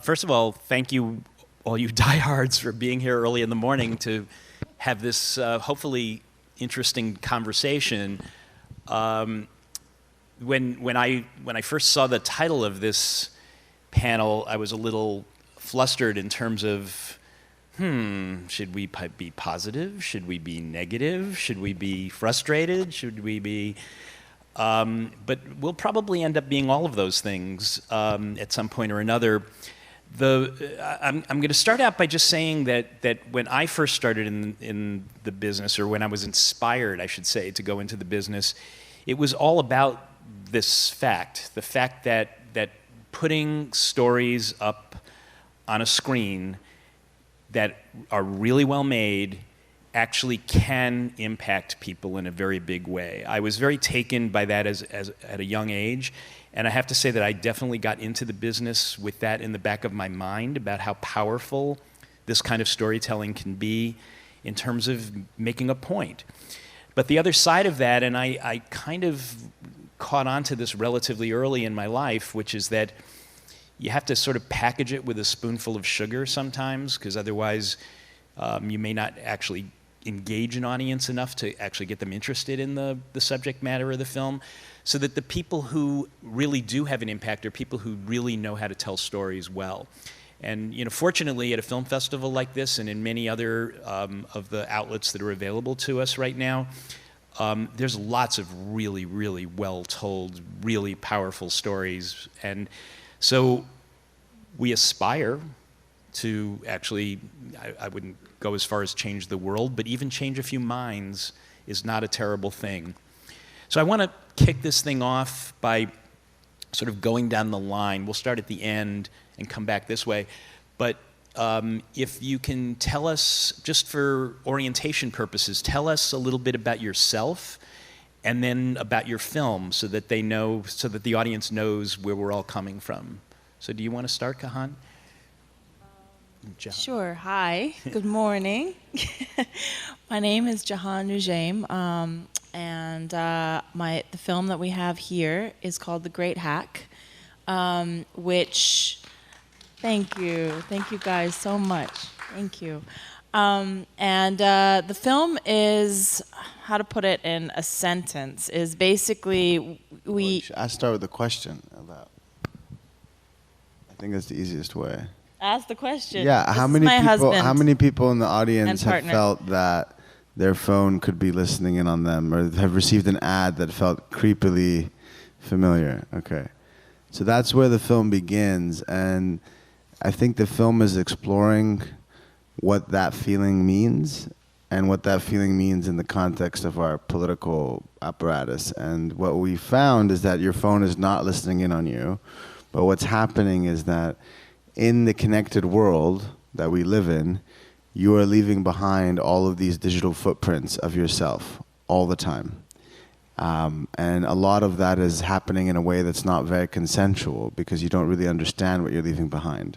First of all, thank you, all you diehards, for being here early in the morning to have this hopefully interesting conversation. When I first saw the title of this panel, I was a little flustered in terms of, should we be positive? Should we be negative? Should we be frustrated? Should we be... but we'll probably end up being all of those things at some point or another. I'm going to start out by just saying that when I first started in the business, or when I was inspired, I should say, to go into the business, it was all about this fact, the fact that putting stories up on a screen that are really well made actually can impact people in a very big way. I was very taken by that as at a young age, and I have to say that I definitely got into the business with that in the back of my mind about how powerful this kind of storytelling can be in terms of making a point. But the other side of that, and I kind of caught on to this relatively early in my life, which is that you have to sort of package it with a spoonful of sugar sometimes, because otherwise you may not actually engage an audience enough to actually get them interested in the subject matter of the film, so that the people who really do have an impact are people who really know how to tell stories well. And fortunately, at a film festival like this, and in many other of the outlets that are available to us right now, there's lots of really, really well-told, really powerful stories. And so we aspire to actually, I wouldn't go as far as change the world, but even change a few minds is not a terrible thing. So I want to kick this thing off by sort of going down the line. We'll start at the end and come back this way. But if you can tell us, just for orientation purposes, tell us a little bit about yourself and then about your film, so that they know, so that the audience knows where we're all coming from. So do you want to start, Kahan? Sure. Hi. Good morning. My name is Jahan Nujaim, and the film that we have here is called The Great Hack, which, thank you guys so much. Thank you. The film is, how to put it in a sentence, is basically I start with a question about. I think that's the easiest way. Ask the question. Yeah, how many people in the audience have felt that their phone could be listening in on them, or have received an ad that felt creepily familiar? Okay. So that's where the film begins, and I think the film is exploring what that feeling means, and what that feeling means in the context of our political apparatus. And what we found is that your phone is not listening in on you, but what's happening is that in the connected world that we live in, you are leaving behind all of these digital footprints of yourself all the time. And a lot of that is happening in a way that's not very consensual, because you don't really understand what you're leaving behind.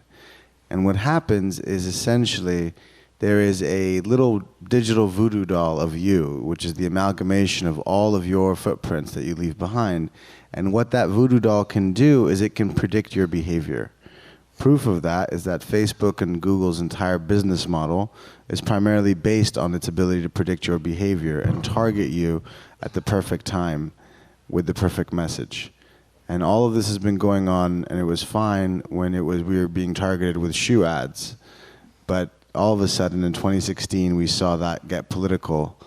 And what happens is, essentially, there is a little digital voodoo doll of you, which is the amalgamation of all of your footprints that you leave behind. And what that voodoo doll can do is it can predict your behavior. Proof of that is that Facebook and Google's entire business model is primarily based on its ability to predict your behavior and target you at the perfect time with the perfect message. And all of this has been going on, and it was fine when we were being targeted with shoe ads. But all of a sudden in 2016, we saw that get political,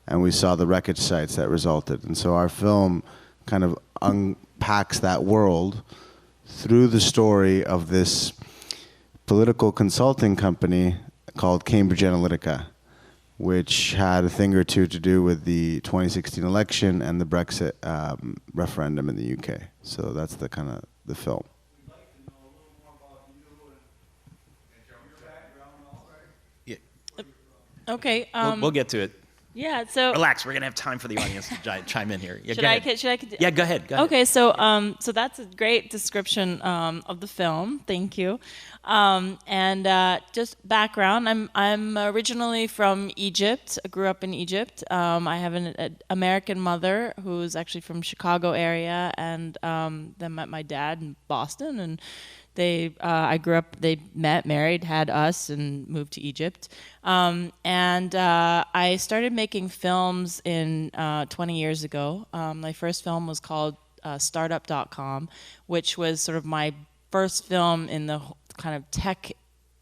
and we saw the wreckage sites that resulted. And so our film kind of unpacks that world through the story of this political consulting company called Cambridge Analytica, which had a thing or two to do with the 2016 election and the Brexit referendum in the UK. So that's the kind of the film. We'd like to know a little more about you and your background also. Yeah. Okay. We'll get to it. Yeah. So relax. We're gonna have time for the audience to chime in here. Yeah, should I? Yeah, go ahead. Okay. So so that's a great description of the film. Thank you. Just background. I'm originally from Egypt. I grew up in Egypt. I have an American mother who's actually from Chicago area, and then met my dad in Boston, and I grew up, they met, married, had us, and moved to Egypt. I started making films 20 years ago. My first film was called Startup.com, which was sort of my first film in the kind of tech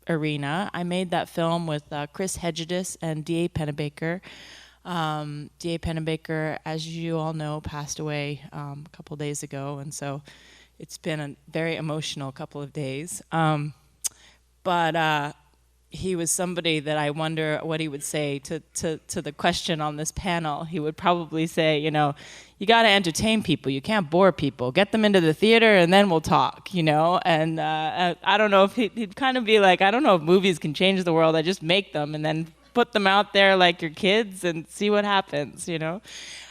arena. I made that film with Chris Hedges and D.A. Pennebaker. D.A. Pennebaker, as you all know, passed away a couple days ago, and so it's been a very emotional couple of days. But he was somebody that I wonder what he would say to the question on this panel. He would probably say, you know, you got to entertain people. You can't bore people. Get them into the theater and then we'll talk, you know? And I don't know if he'd kind of be like, I don't know if movies can change the world. I just make them and then put them out there like your kids and see what happens, you know?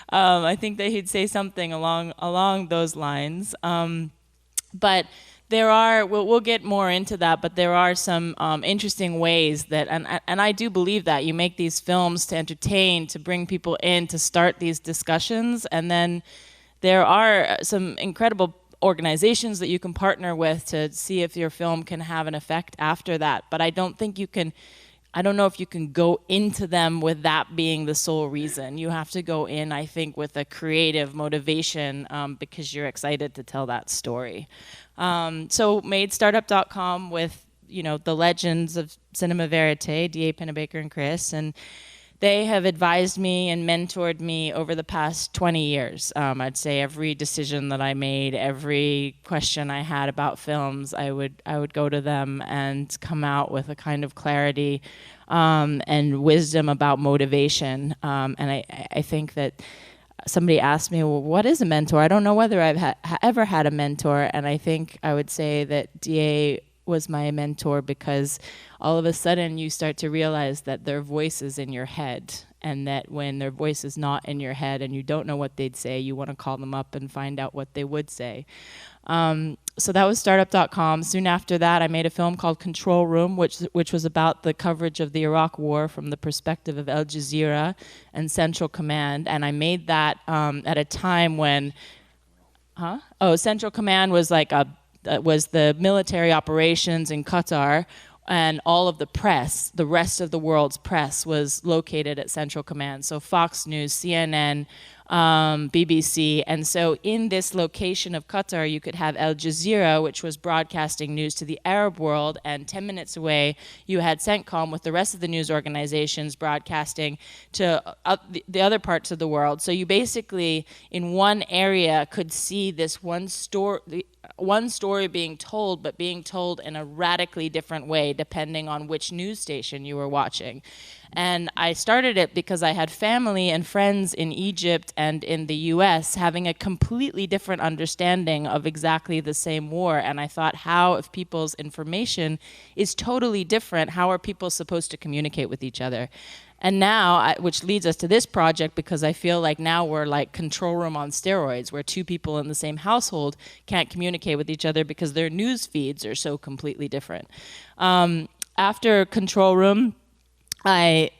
I think that he'd say something along those lines. But there are, we'll get more into that, but there are some interesting ways that, and I do believe that you make these films to entertain, to bring people in, to start these discussions, and then there are some incredible organizations that you can partner with to see if your film can have an effect after that. But I don't think you can, I don't know if you can go into them with that being the sole reason. You have to go in, I think, with a creative motivation because you're excited to tell that story. So made Startup.com with, you know, the legends of cinema verite, D.A. Pennebaker and Chris, and they have advised me and mentored me over the past 20 years. I'd say every decision that I made, every question I had about films, I would go to them and come out with a kind of clarity and wisdom about motivation. And I think that somebody asked me, well, what is a mentor? I don't know whether I've ever had a mentor, and I think I would say that DA was my mentor because all of a sudden you start to realize that their voice is in your head, and that when their voice is not in your head and you don't know what they'd say, you want to call them up and find out what they would say. So that was Startup.com. Soon after that, I made a film called Control Room, which was about the coverage of the Iraq War from the perspective of Al Jazeera and Central Command. And I made that at a time when, Central Command was like was the military operations in Qatar, and all of the press, the rest of the world's press, was located at Central Command. So Fox News, CNN, BBC. And so in this location of Qatar, you could have Al Jazeera, which was broadcasting news to the Arab world, and 10 minutes away, you had CENTCOM with the rest of the news organizations broadcasting to the other parts of the world. So you basically, in one area, could see this one story being told, but being told in a radically different way, depending on which news station you were watching. And I started it because I had family and friends in Egypt and in the US having a completely different understanding of exactly the same war. And I thought, how, if people's information is totally different, how are people supposed to communicate with each other? And now, which leads us to this project, because I feel like now we're like Control Room on steroids, where two people in the same household can't communicate with each other because their news feeds are so completely different. After Control Room, I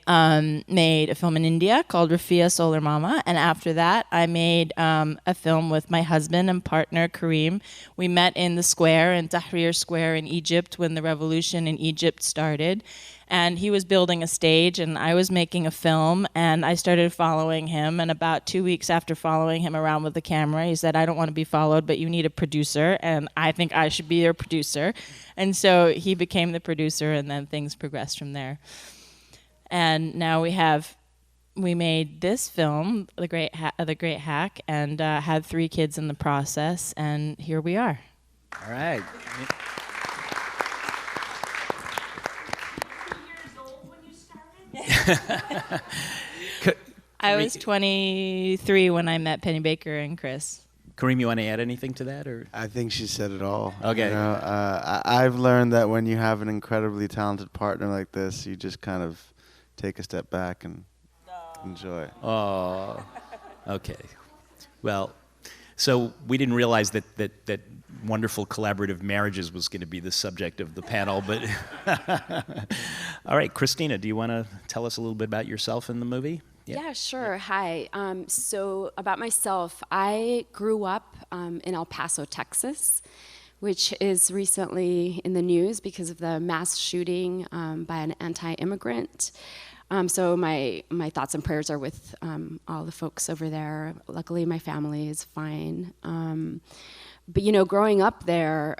made a film in India called Rafia Solar Mama, and after that I made a film with my husband and partner Kareem. We met in the square, in Tahrir Square in Egypt, when the revolution in Egypt started, and he was building a stage and I was making a film, and I started following him, and about 2 weeks after following him around with the camera, he said, I don't want to be followed, but you need a producer, and I think I should be your producer. And so he became the producer, and then things progressed from there. And now we made this film, The Great Hack, and had 3 kids in the process, and here we are. All right. I was 23 when I met Pennebaker and Chris. Kareem, you want to add anything to that, or? I think she said it all. Okay. You know, I've learned that when you have an incredibly talented partner like this, you just kind of take a step back and enjoy. Oh, okay. Well, so we didn't realize that wonderful collaborative marriages was going to be the subject of the panel, but all right, Christina, do you want to tell us a little bit about yourself in the movie? Yeah, sure. Hi. So about myself, I grew up in El Paso, Texas, which is recently in the news because of the mass shooting by an anti-immigrant. So my thoughts and prayers are with all the folks over there. Luckily, my family is fine. But you know, growing up there,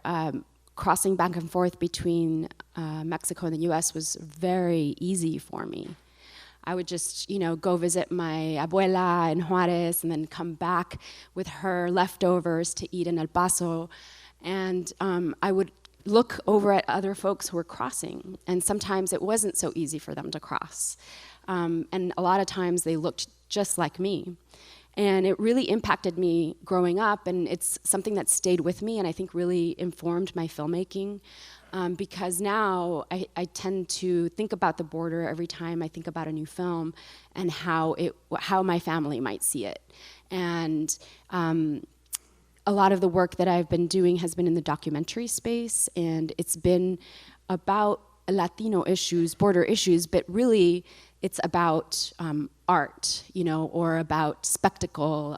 crossing back and forth between Mexico and the U.S. was very easy for me. I would just, you know, go visit my abuela in Juarez and then come back with her leftovers to eat in El Paso. And I would look over at other folks who were crossing, and sometimes it wasn't so easy for them to cross. And a lot of times they looked just like me. And it really impacted me growing up, and it's something that stayed with me and I think really informed my filmmaking. Because now I tend to think about the border every time I think about a new film and how my family might see it. And a lot of the work that I've been doing has been in the documentary space, and it's been about Latino issues, border issues, but really it's about art, you know, or about spectacle.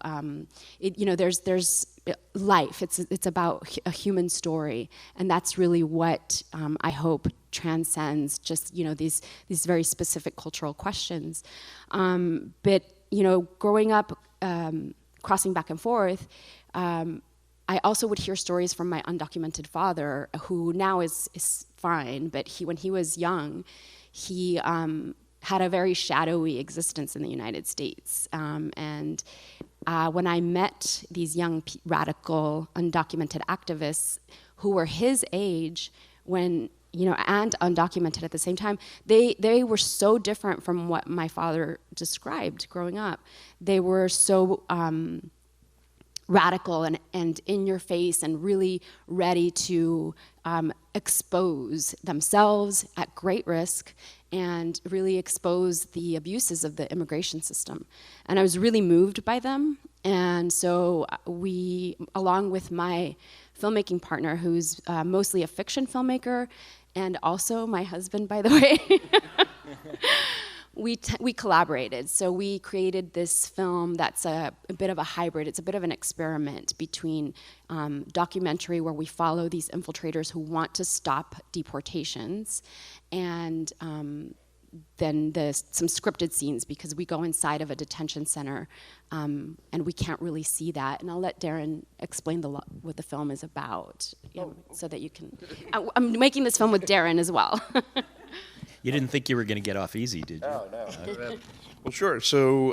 You know, there's life. It's about a human story, and that's really what I hope transcends just, you know, these very specific cultural questions. But you know, growing up, crossing back and forth, I also would hear stories from my undocumented father, who now is fine, but when he was young, he had a very shadowy existence in the United States. And when I met these young radical undocumented activists who were his age, when, you know, and undocumented at the same time, they were so different from what my father described growing up. They were so radical and in your face and really ready to expose themselves at great risk and really expose the abuses of the immigration system. And I was really moved by them. And so we, along with my filmmaking partner, who's mostly a fiction filmmaker, and also my husband, by the way, we collaborated. So we created this film that's a bit of a hybrid. It's a bit of an experiment between documentary, where we follow these infiltrators who want to stop deportations, and then some scripted scenes, because we go inside of a detention center and we can't really see that. And I'll let Darren explain what the film is about, so that you can. I'm making this film with Darren as well. You didn't think you were going to get off easy, did you? Oh, no. Well, sure. So,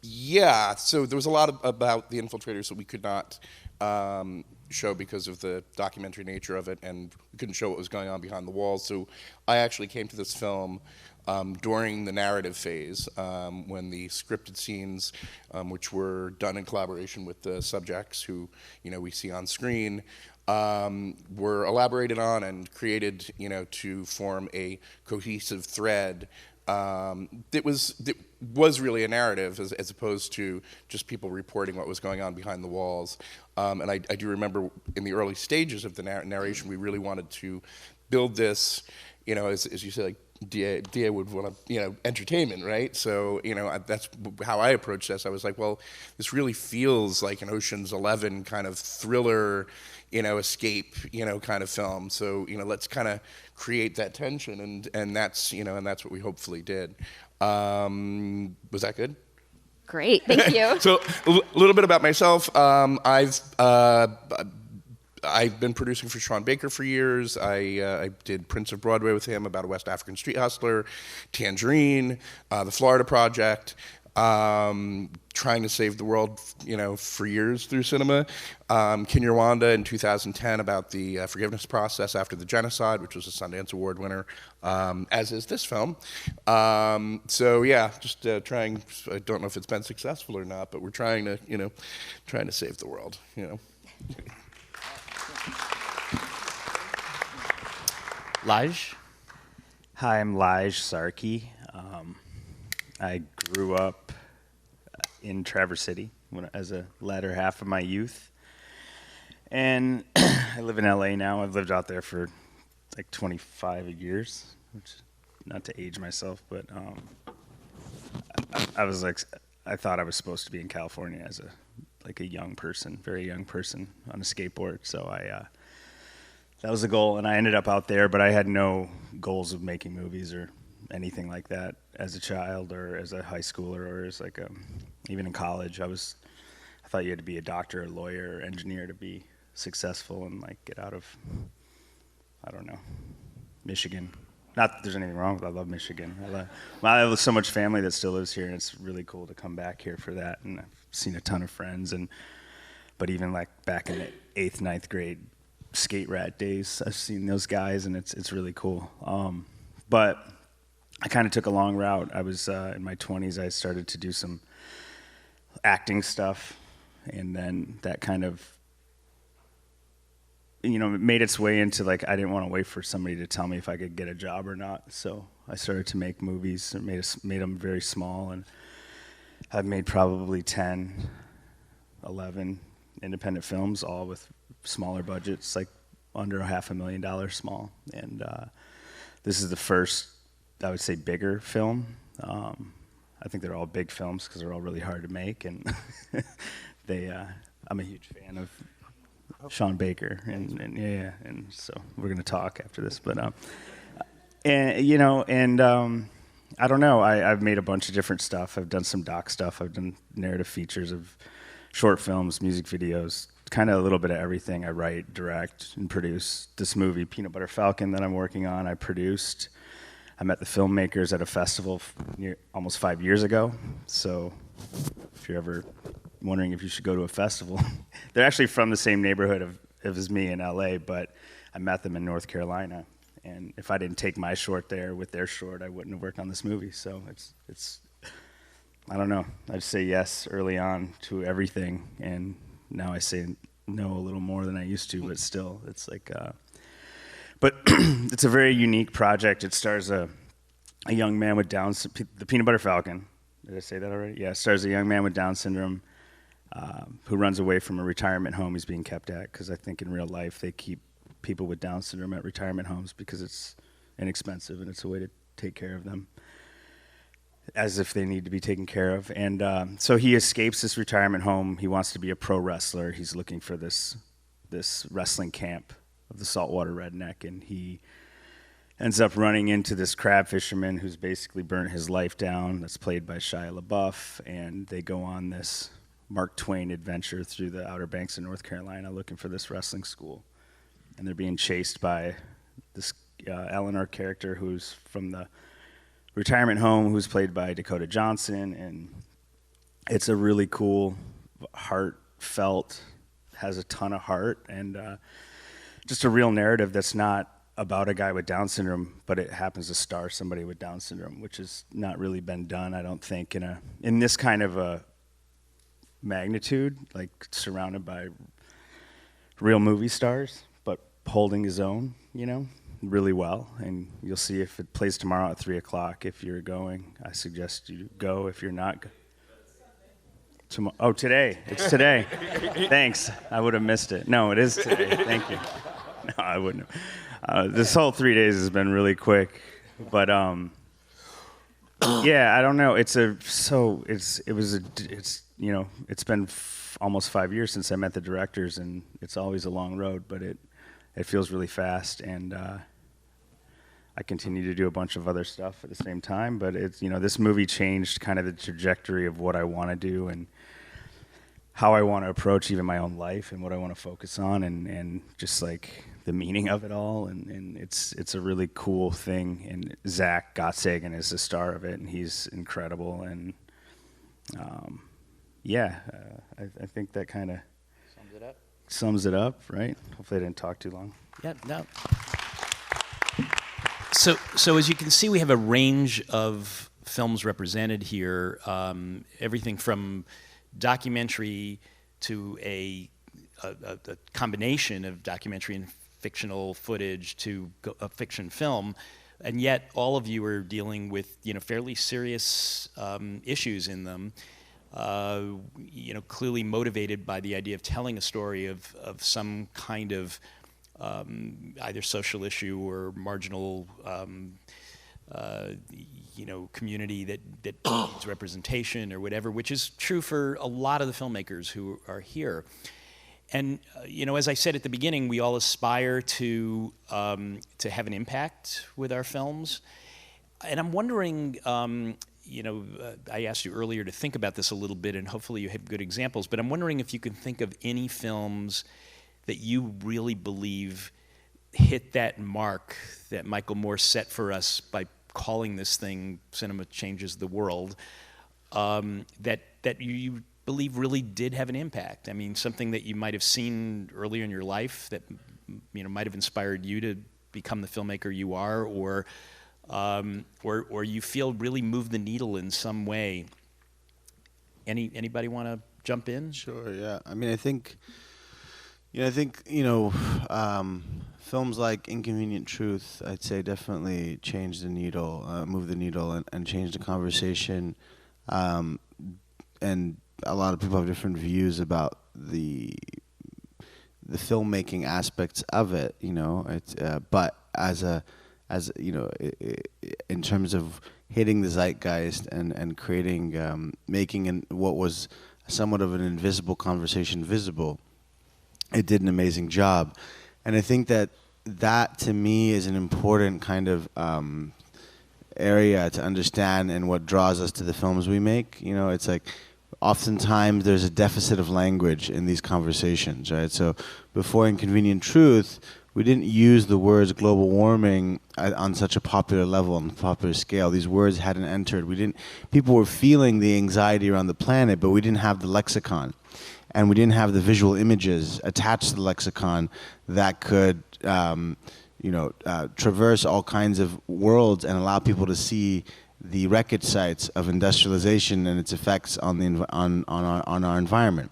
yeah. So there was a lot about the infiltrators that we could not show because of the documentary nature of it, and we couldn't show what was going on behind the walls. So I actually came to this film during the narrative phase, when the scripted scenes, which were done in collaboration with the subjects who, you know, we see on screen, were elaborated on and created, you know, to form a cohesive thread that was really a narrative, as opposed to just people reporting what was going on behind the walls. And I do remember in the early stages of the narration, we really wanted to build this, you know, as you said, like DA would want to, you know, entertainment, right? So, you know, that's how I approached this. I was like, well, this really feels like an Ocean's 11 kind of thriller, you know, escape, you know, kind of film. So, you know, let's kind of create that tension, and that's, you know, and that's what we hopefully did. Was that good? Great, thank you. So a little bit about myself. I've been producing for Sean Baker for years. I did Prince of Broadway with him, about a West African street hustler, Tangerine, the Florida Project, trying to save the world, you know, for years through cinema. Kinyarwanda in 2010 about the forgiveness process after the genocide, which was a Sundance Award winner, as is this film. So yeah, just trying. I don't know if it's been successful or not, but we're trying to, you know, trying to save the world, you know. Laj? Hi, I'm Laj Sarkey. I grew up in Traverse City as a latter half of my youth. And I live in LA now. I've lived out there for like 25 years, which, not to age myself, but I was like, I thought I was supposed to be in California as like a young person, very young person on a skateboard. So that was the goal, and I ended up out there, but I had no goals of making movies or anything like that as a child or as a high schooler or as like even in college. I thought you had to be a doctor, a lawyer, or engineer to be successful and like get out of, I don't know, Michigan. Not that there's anything wrong with it. I love Michigan. I have so much family that still lives here, and it's really cool to come back here for that. And I've seen a ton of friends, but even like back in the 8th, 9th grade skate rat days, I've seen those guys, and it's really cool. But I kind of took a long route. I was in my 20s. I started to do some acting stuff, and then that kind of, it made its way into like I didn't want to wait for somebody to tell me if I could get a job or not. So I started to make movies and made them very small, and I've made probably 10, 11 independent films, all with smaller budgets, like under $500,000 small. And this is the first, I would say, bigger film. I think they're all big films because they're all really hard to make, and I'm a huge fan of Sean Baker, and so we're gonna talk after this. But I don't know. I've made a bunch of different stuff. I've done some doc stuff. I've done narrative features of short films, music videos, kind of a little bit of everything. I write, direct, and produce. This movie, Peanut Butter Falcon, that I'm working on, I produced. I met the Filmmakers at a festival almost 5 years ago. So if you're ever wondering if you should go to a festival, they're actually from the same neighborhood as me in LA, but I met them in North Carolina. And if I didn't take my short there with their short, I wouldn't have worked on this movie. So it's I don't know. I'd say yes early on to everything, and now I say no a little more than I used to, but still, it's like, but it's a very unique project. It stars a young man with Down syndrome, the Peanut Butter Falcon. Did I say that already? Yeah, it stars a young man with Down syndrome who runs away from a retirement home he's being kept at, because I think in real life they keep people with Down syndrome at retirement homes because it's inexpensive and it's a way to take care of them as if they need to be taken care of. And so he escapes this retirement home. He wants to be a pro wrestler. He's looking for this wrestling camp of the saltwater redneck, and he ends up running into this crab fisherman who's basically burnt his life down, that's played by Shia LaBeouf, and they go on this Mark Twain adventure through the Outer Banks of North Carolina looking for this wrestling school. And they're being chased by this Eleanor character who's from the retirement home, who's played by Dakota Johnson. And it's a really cool, heartfelt, has a ton of heart, and just a real narrative that's not about a guy with Down syndrome, but it happens to star somebody with Down syndrome, which has not really been done, I don't think, in this kind of a magnitude, like surrounded by real movie stars, but holding his own, really well. And you'll see if it plays tomorrow at 3:00. If you're going, I suggest you go. If you're not, oh, today. It's today. Thanks. I would have missed it. No, it is today. Thank you. No, I wouldn't have. This whole 3 days has been really quick, but yeah, I don't know. It's been almost 5 years since I met the directors, and it's always a long road, but it feels really fast, and I continue to do a bunch of other stuff at the same time. But this movie changed kind of the trajectory of what I want to do and how I want to approach even my own life and what I want to focus on, and just like the meaning of it all. And it's a really cool thing. And Zach Gottsagen is the star of it, and he's incredible. And I think that kind of sums it up, right? Hopefully I didn't talk too long. Yeah, no. So as you can see, we have a range of films represented here, everything from documentary to a combination of documentary and fictional footage to a fiction film, and yet all of you are dealing with fairly serious issues in them. Clearly motivated by the idea of telling a story of some kind of either social issue or marginal community that needs representation or whatever, which is true for a lot of the filmmakers who are here. And as I said at the beginning, we all aspire to have an impact with our films. And I'm wondering, I asked you earlier to think about this a little bit, and hopefully you have good examples. But I'm wondering if you can think of any films that you really believe hit that mark that Michael Moore set for us by calling this thing "Cinema Changes the World," that you believe really did have an impact. I mean, something that you might have seen earlier in your life that might have inspired you to become the filmmaker you are, or you feel really moved the needle in some way. Anybody want to jump in? Sure. Yeah. I mean, I think films like Inconvenient Truth, I'd say, definitely changed the needle, moved the needle, and changed the conversation. And a lot of people have different views about the filmmaking aspects of it. But in terms of hitting the zeitgeist and creating, making what was somewhat of an invisible conversation visible, it did an amazing job. And I think that to me is an important kind of area to understand, and what draws us to the films we make. It's like oftentimes there's a deficit of language in these conversations, right? So before Inconvenient Truth, we didn't use the words global warming on such a popular level, on a popular scale. These words hadn't entered. People were feeling the anxiety around the planet, but we didn't have the lexicon. And we didn't have the visual images attached to the lexicon that could, traverse all kinds of worlds and allow people to see the wreckage sites of industrialization and its effects on our environment.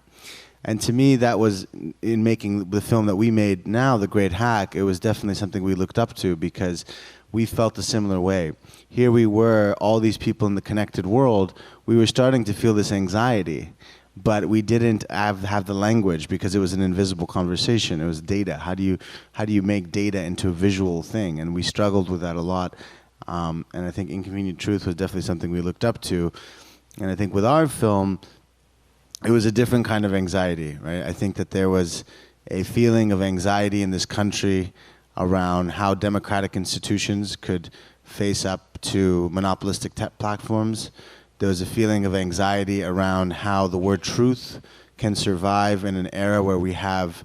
And to me, that was, in making the film that we made now, The Great Hack, it was definitely something we looked up to, because we felt a similar way. Here we were, all these people in the connected world, we were starting to feel this anxiety. But we didn't have the language, because it was an invisible conversation. It was data. How do you make data into a visual thing? And we struggled with that a lot. And I think Inconvenient Truth was definitely something we looked up to. And I think with our film, it was a different kind of anxiety, right? I think that there was a feeling of anxiety in this country around how democratic institutions could face up to monopolistic tech platforms. There was a feeling of anxiety around how the word truth can survive in an era where we have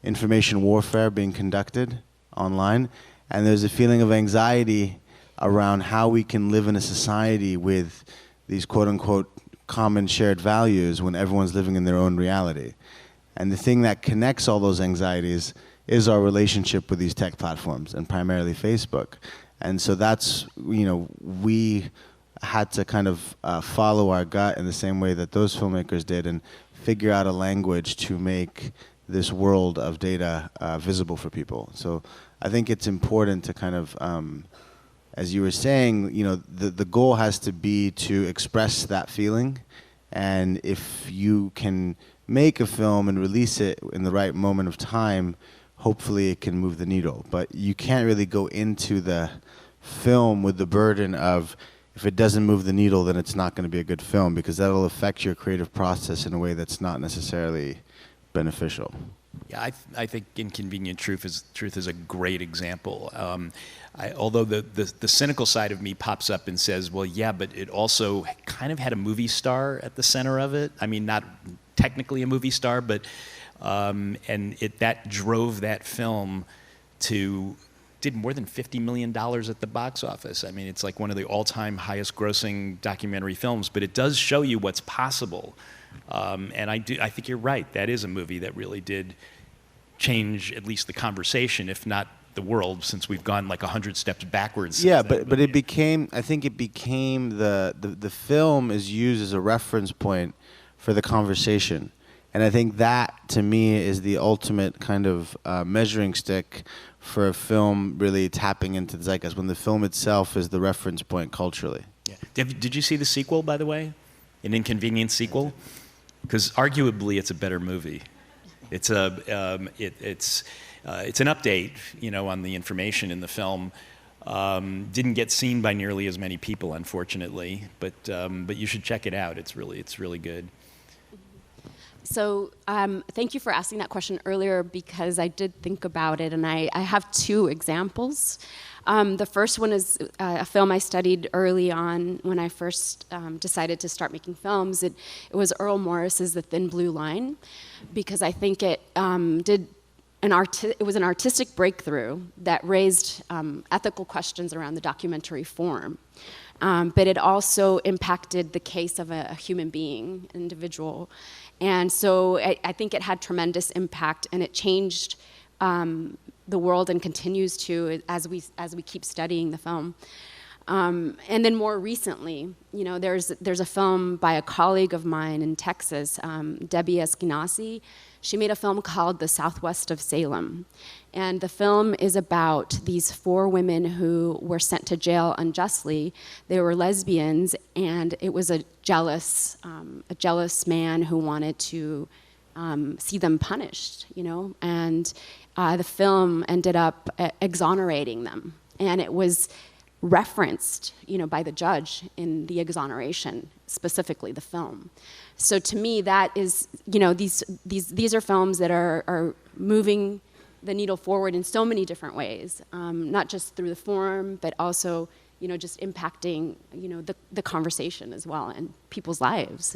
information warfare being conducted online. And there's a feeling of anxiety around how we can live in a society with these quote-unquote common shared values when everyone's living in their own reality. And the thing that connects all those anxieties is our relationship with these tech platforms, and primarily Facebook. And so that's, we had to kind of follow our gut in the same way that those filmmakers did, and figure out a language to make this world of data visible for people. So I think it's important to kind of, as you were saying, the goal has to be to express that feeling. And if you can make a film and release it in the right moment of time, hopefully it can move the needle. But you can't really go into the film with the burden of, if it doesn't move the needle, then it's not going to be a good film, because that'll affect your creative process in a way that's not necessarily beneficial. Yeah, I think Inconvenient Truth is a great example. Although the cynical side of me pops up and says, well, yeah, but it also kind of had a movie star at the center of it. I mean, not technically a movie star, but that drove that film to, did more than $50 million at the box office. I mean, it's like one of the all-time highest grossing documentary films, but it does show you what's possible. And I think you're right. That is a movie that really did change at least the conversation, if not the world, since we've gone like 100 steps backwards. Yeah, but it became, I think it became, the film is used as a reference point for the conversation. And I think that, to me, is the ultimate kind of measuring stick for a film really tapping into the zeitgeist, when the film itself is the reference point culturally. Yeah. Did you see the sequel, by the way? An Inconvenient sequel? Because arguably it's a better movie. It's an update, on the information in the film. Didn't get seen by nearly as many people, unfortunately, but you should check it out. It's really good. So thank you for asking that question earlier, because I did think about it, and I have two examples. The first one is a film I studied early on when I first decided to start making films. It was Earl Morris's The Thin Blue Line, because I think it it was an artistic breakthrough that raised ethical questions around the documentary form. But it also impacted the case of a human being, an individual. And so I think it had tremendous impact, and it changed the world and continues to as we keep studying the film. And then more recently, there's a film by a colleague of mine in Texas, Debbie Eskenazi. She made a film called The Southwest of Salem. And the film is about these 4 women who were sent to jail unjustly. They were lesbians, and it was a jealous man who wanted to see them punished, And the film ended up exonerating them. And it was referenced, by the judge in the exoneration, specifically the film. So to me, that is, these are films that are moving the needle forward in so many different ways, not just through the form, but also, just impacting, the conversation as well and people's lives,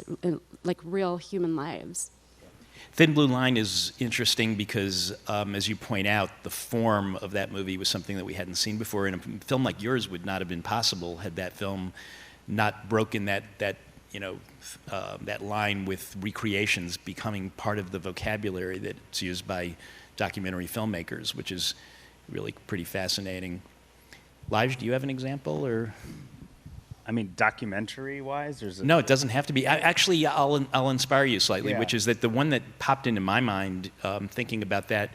like real human lives. Thin Blue Line is interesting because, as you point out, the form of that movie was something that we hadn't seen before. And a film like yours would not have been possible had that film not broken that line with recreations becoming part of the vocabulary that's used by documentary filmmakers, which is really pretty fascinating. Lige, do you have an example, or? I mean, documentary-wise? No, it doesn't have to be. Actually, I'll inspire you slightly, which is that the one that popped into my mind thinking about that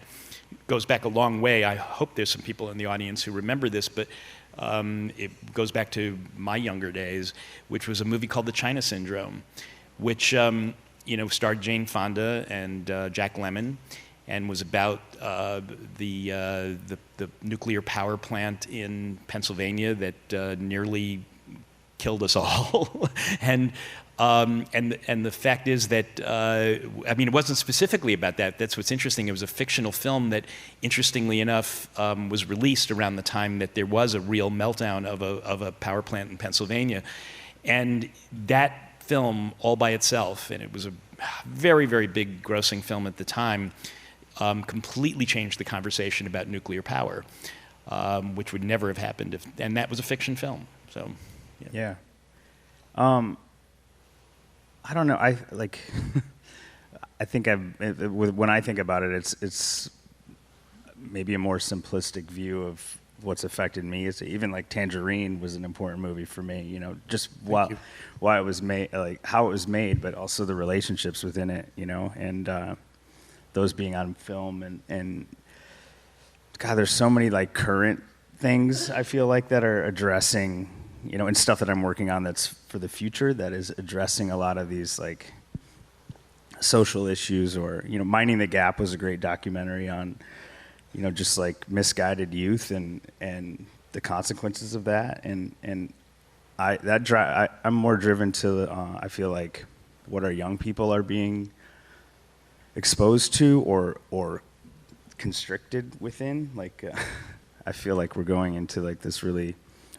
goes back a long way. I hope there's some people in the audience who remember this, but it goes back to my younger days, which was a movie called The China Syndrome, which starred Jane Fonda and Jack Lemmon, and was about the nuclear power plant in Pennsylvania that nearly killed us all. And the fact is that it wasn't specifically about that. That's what's interesting. It was a fictional film that, interestingly enough, was released around the time that there was a real meltdown of a power plant in Pennsylvania. And that film, all by itself, and it was a very, very big grossing film at the time, completely changed the conversation about nuclear power, which would never have happened and that was a fiction film. So. Yeah. I don't know. I think when I think about it, it's maybe a more simplistic view of what's affected me. It's even like Tangerine was an important movie for me. Just why it was made, like how it was made, but also the relationships within it. And those being on film and God, there's so many like current things I feel like that are addressing. And stuff that I'm working on that's for the future that is addressing a lot of these like social issues, or Minding the Gap was a great documentary on just like misguided youth and the consequences of that, and I'm more driven to I feel like what our young people are being exposed to or constricted within. Like I feel like we're going into like this really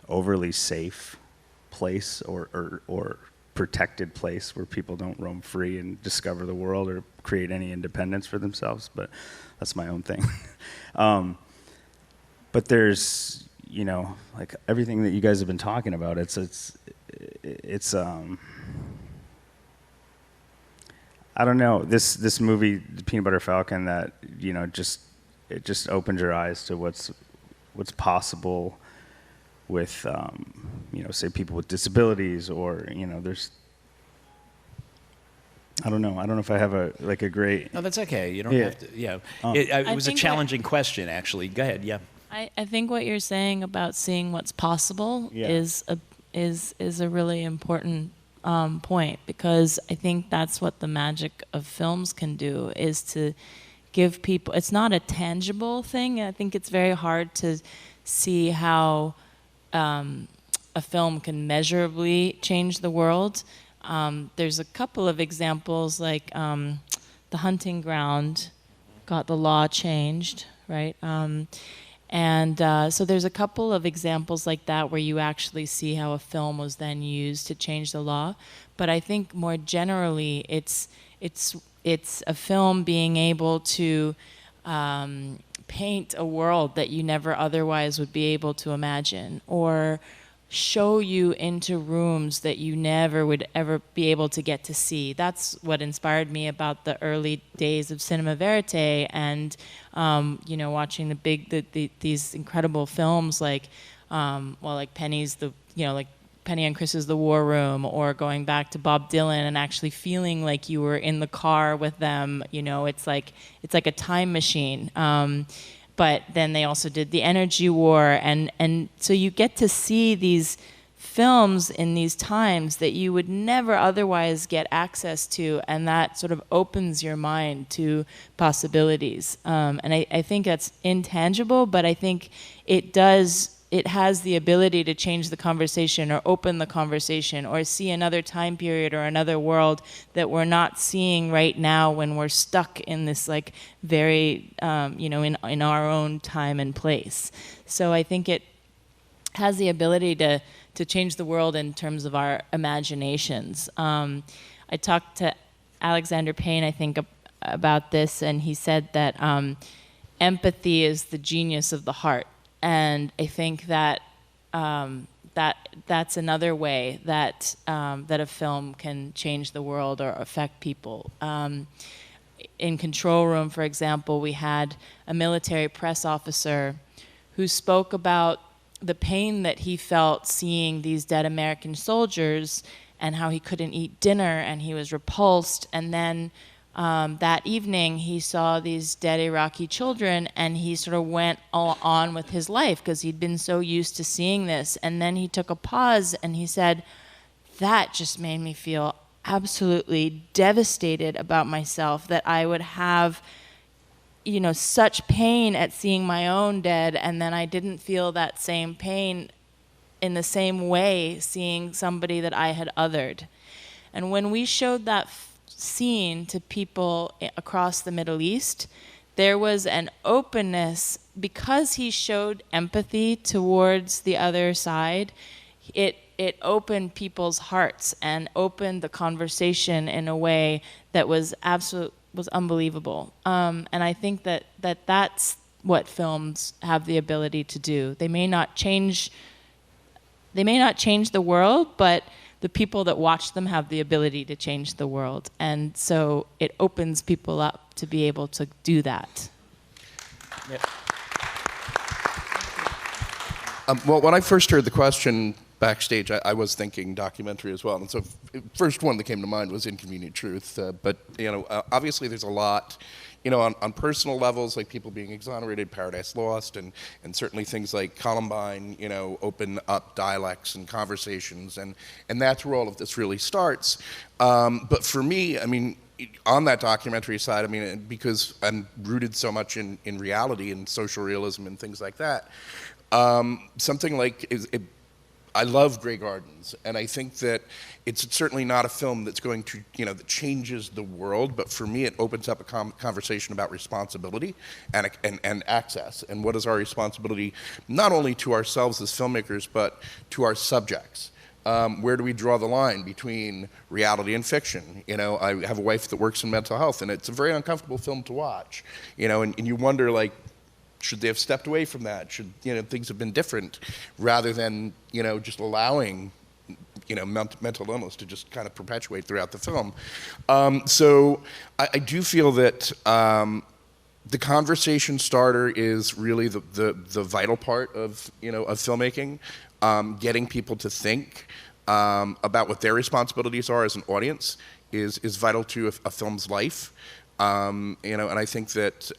overly safe place or protected place where people don't roam free and discover the world or create any independence for themselves, but that's my own thing. But there's, like everything that you guys have been talking about, it's I don't know, this movie, The Peanut Butter Falcon, that, it just opened your eyes to what's possible with, say people with disabilities, or, there's, I don't know if I have a great. No, that's okay. You don't have to. Yeah, it was a challenging question, actually. Go ahead. Yeah. I think what you're saying about seeing what's possible is a really important point, because I think that's what the magic of films can do, is to give people. It's not a tangible thing. I think it's very hard to see how a film can measurably change the world. There's a couple of examples, like The Hunting Ground got the law changed, right? So there's a couple of examples like that where you actually see how a film was then used to change the law. But I think more generally, it's a film being able to paint a world that you never otherwise would be able to imagine, or show you into rooms that you never would ever be able to get to see. That's what inspired me about the early days of cinema verite, and watching these incredible films like Penny's Penny and Chris's The War Room, or going back to Bob Dylan and actually feeling like you were in the car with them. It's like a time machine. But then they also did The Energy War, and so you get to see these films in these times that you would never otherwise get access to, and that sort of opens your mind to possibilities. And I think that's intangible, but I think it has the ability to change the conversation, or open the conversation, or see another time period or another world that we're not seeing right now when we're stuck in this very, in our own time and place. So I think it has the ability to change the world in terms of our imaginations. I talked to Alexander Payne, I think, about this, and he said that empathy is the genius of the heart. And I think that that's another way that a film can change the world or affect people. In Control Room, for example, we had a military press officer who spoke about the pain that he felt seeing these dead American soldiers, and how he couldn't eat dinner and he was repulsed. And then that evening, he saw these dead Iraqi children, and he sort of went on with his life because he'd been so used to seeing this. And then he took a pause and he said, that just made me feel absolutely devastated about myself, that I would have, such pain at seeing my own dead, and then I didn't feel that same pain in the same way seeing somebody that I had othered. And when we showed that scene to people across the Middle East, there was an openness because he showed empathy towards the other side. It opened people's hearts and opened the conversation in a way that was unbelievable. And I think that's what films have the ability to do. They may not change the world, but the people that watch them have the ability to change the world. And so it opens people up to be able to do that. Yep. Well, when I first heard the question backstage, I was thinking documentary as well. And so first one that came to mind was Inconvenient Truth. But obviously there's a lot, on personal levels, like people being exonerated, Paradise Lost, and certainly things like Columbine, open up dialects and conversations, and that's where all of this really starts. But for me, on that documentary side, because I'm rooted so much in reality and social realism and things like that, something like I love Grey Gardens, and I think that it's certainly not a film that's going to, that changes the world, but for me it opens up a conversation about responsibility and access, and what is our responsibility not only to ourselves as filmmakers, but to our subjects. Where do we draw the line between reality and fiction? I have a wife that works in mental health, and it's a very uncomfortable film to watch, and you wonder, should they have stepped away from that? Should things have been different, rather than just allowing mental illness to just kind of perpetuate throughout the film? So I do feel that the conversation starter is really the vital part of of filmmaking. Getting people to think about what their responsibilities are as an audience is vital to a film's life. And I think that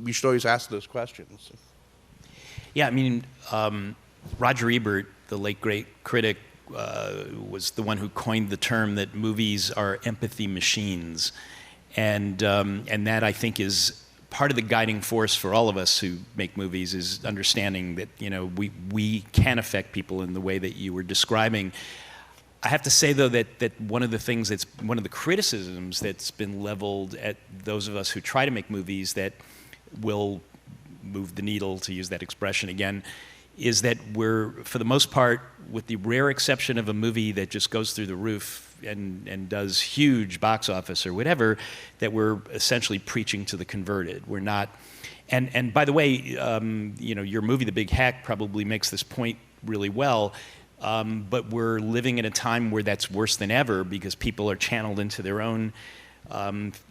we should always ask those questions. Yeah, Roger Ebert, the late great critic, was the one who coined the term that movies are empathy machines, and that I think is part of the guiding force for all of us who make movies is understanding that, you know, we can affect people in the way that you were describing. I have to say, though, that one of the criticisms that's been leveled at those of us who try to make movies that will move the needle, to use that expression again, is that we're, for the most part, with the rare exception of a movie that just goes through the roof and does huge box office or whatever, that we're essentially preaching to the converted. We're not, and by the way, you know, your movie, The Big Hack, probably makes this point really well. But we're living in a time where that's worse than ever because people are channeled into their own,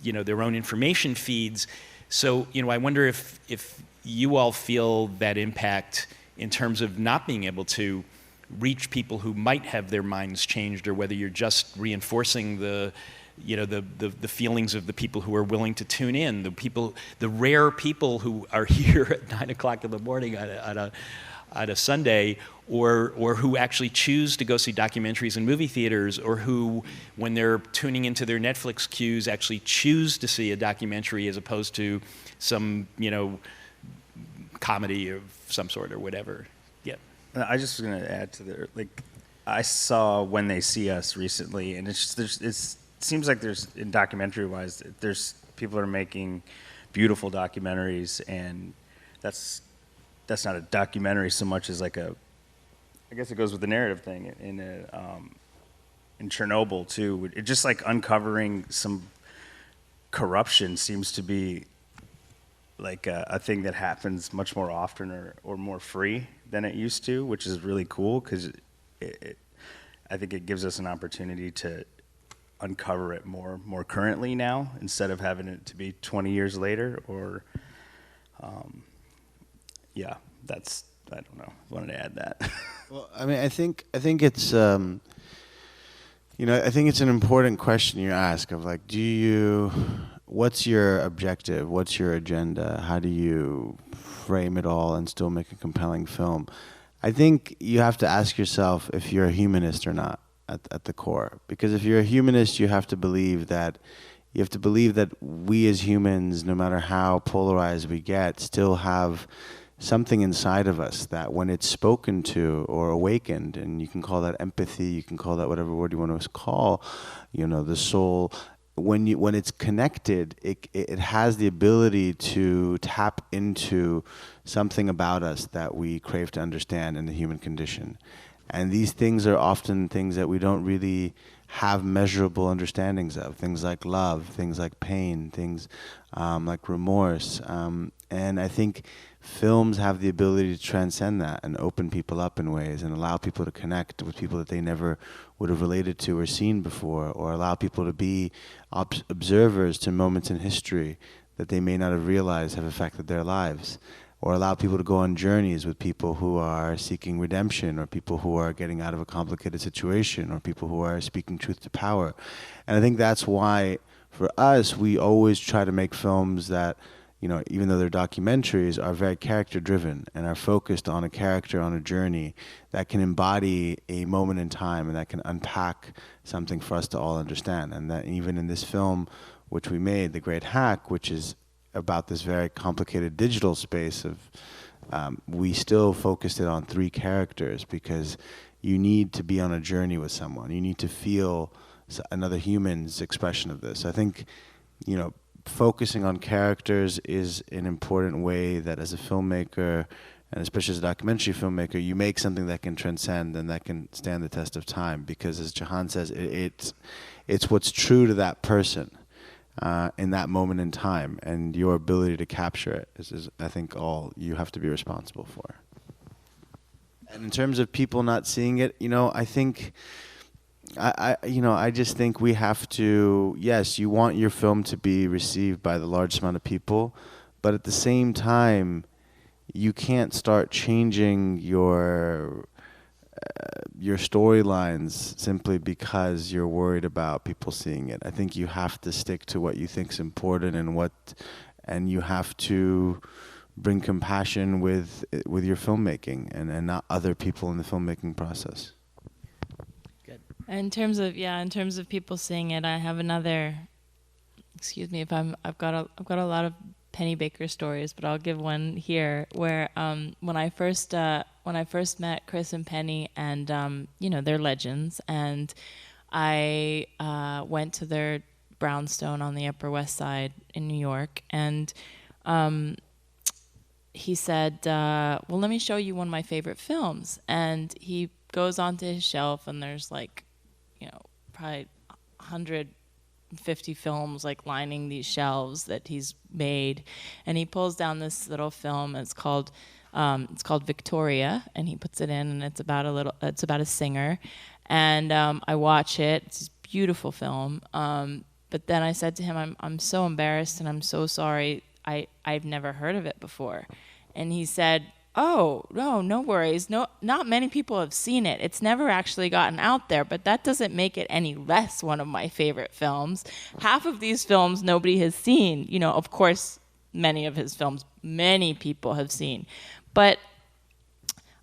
you know, their own information feeds. So, you know, I wonder if you all feel that impact in terms of not being able to reach people who might have their minds changed, or whether you're just reinforcing the, you know, the feelings of the people who are willing to tune in, the rare people who are here at 9 o'clock in the morning on a Sunday, or who actually choose to go see documentaries in movie theaters, or who, when they're tuning into their Netflix queues, actually choose to see a documentary as opposed to some, you know, comedy of some sort or whatever. Yeah. I just was going to add to the, like, I saw When They See Us recently, and it's just, it seems like there's, in documentary-wise, there's people are making beautiful documentaries, and that's not a documentary so much as like a, I guess it goes with the narrative thing in Chernobyl too. It just like uncovering some corruption seems to be like a thing that happens much more often or more free than it used to, which is really cool because I think it gives us an opportunity to uncover it more currently now instead of having it to be 20 years later or. Yeah, that's, I don't know. I wanted to add that. Well, I mean, I think it's, you know, I think it's an important question you ask of like, what's your objective? What's your agenda? How do you frame it all and still make a compelling film? I think you have to ask yourself if you're a humanist or not at the core. Because if you're a humanist, you have to believe that we as humans, no matter how polarized we get, still have something inside of us that when it's spoken to or awakened, and you can call that empathy, you can call that whatever word you want to call, you know, the soul, when it's connected, it has the ability to tap into something about us that we crave to understand in the human condition. And these things are often things that we don't really have measurable understandings of, things like love, things like pain, things like remorse. And I think films have the ability to transcend that and open people up in ways and allow people to connect with people that they never would have related to or seen before, or allow people to be observers to moments in history that they may not have realized have affected their lives, or allow people to go on journeys with people who are seeking redemption, or people who are getting out of a complicated situation, or people who are speaking truth to power. And I think that's why, for us, we always try to make films that, you know, even though they're documentaries, are very character-driven and are focused on a character on a journey that can embody a moment in time and that can unpack something for us to all understand. And that even in this film, which we made, The Great Hack, which is about this very complicated digital space of, we still focused it on 3 characters because you need to be on a journey with someone. You need to feel another human's expression of this. I think, you know, focusing on characters is an important way that as a filmmaker, and especially as a documentary filmmaker, you make something that can transcend and that can stand the test of time. Because as Jahan says, it's what's true to that person in that moment in time, and your ability to capture it is I think all you have to be responsible for. And in terms of people not seeing it, you know, I think I just think we have to, yes, you want your film to be received by the large amount of people, but at the same time, you can't start changing your storylines simply because you're worried about people seeing it. I think you have to stick to what you think is important and you have to bring compassion with your filmmaking and not other people in the filmmaking process. In terms of people seeing it, I have another. Excuse me if I've got a lot of Pennybaker stories, but I'll give one here where when I first met Chris and Penny, and they're legends, and I went to their brownstone on the Upper West Side in New York, and he said, well, let me show you one of my favorite films. And he goes onto his shelf, and there's probably 150 films lining these shelves that he's made. And he pulls down this little film. It's called Victoria, and he puts it in, and it's about a singer. And I watch it. It's a beautiful film. But then I said to him, I'm so embarrassed, and I'm so sorry. I've never heard of it before. And he said, oh, no worries. No, not many people have seen it. It's never actually gotten out there, but that doesn't make it any less one of my favorite films. Half of these films nobody has seen. Of course, many of his films, many people have seen. But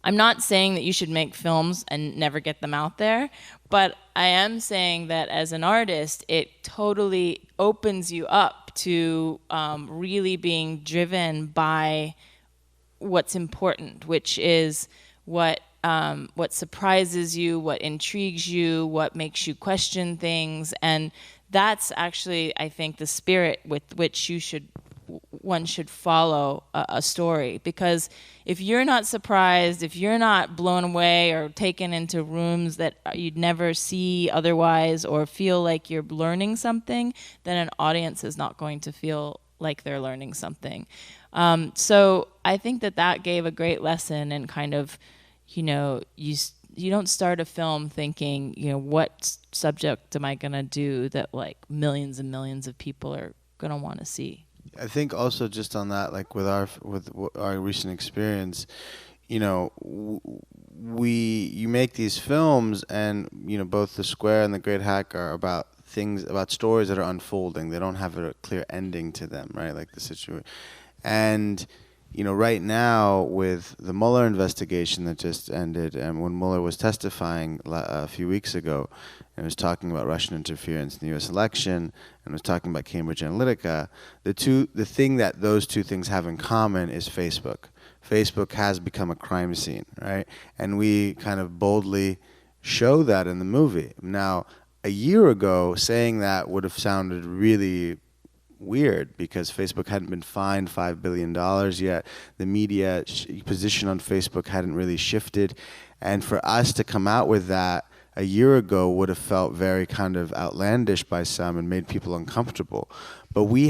I'm not saying that you should make films and never get them out there, but I am saying that as an artist, it totally opens you up to really being driven by what's important, which is what surprises you, what intrigues you, what makes you question things. And that's actually, I think, the spirit with which one should follow a story. Because if you're not surprised, if you're not blown away or taken into rooms that you'd never see otherwise, or feel like you're learning something, then an audience is not going to feel like they're learning something. So I think that gave a great lesson, and kind of, you don't start a film thinking, what subject am I gonna do that millions and millions of people are gonna want to see. I think also just on that, with our recent experience, you make these films, and both The Square and The Great Hack are about stories that are unfolding. They don't have a clear ending to them, right? Like the situation. And right now with the Mueller investigation that just ended, and when Mueller was testifying a few weeks ago, and was talking about Russian interference in the U.S. election, and was talking about Cambridge Analytica, the thing that those two things have in common is Facebook. Facebook has become a crime scene, right? And we kind of boldly show that in the movie. Now, a year ago, saying that would have sounded really weird, because Facebook hadn't been fined $5 billion yet. The media position on Facebook hadn't really shifted. And for us to come out with that a year ago would have felt very kind of outlandish by some and made people uncomfortable. But we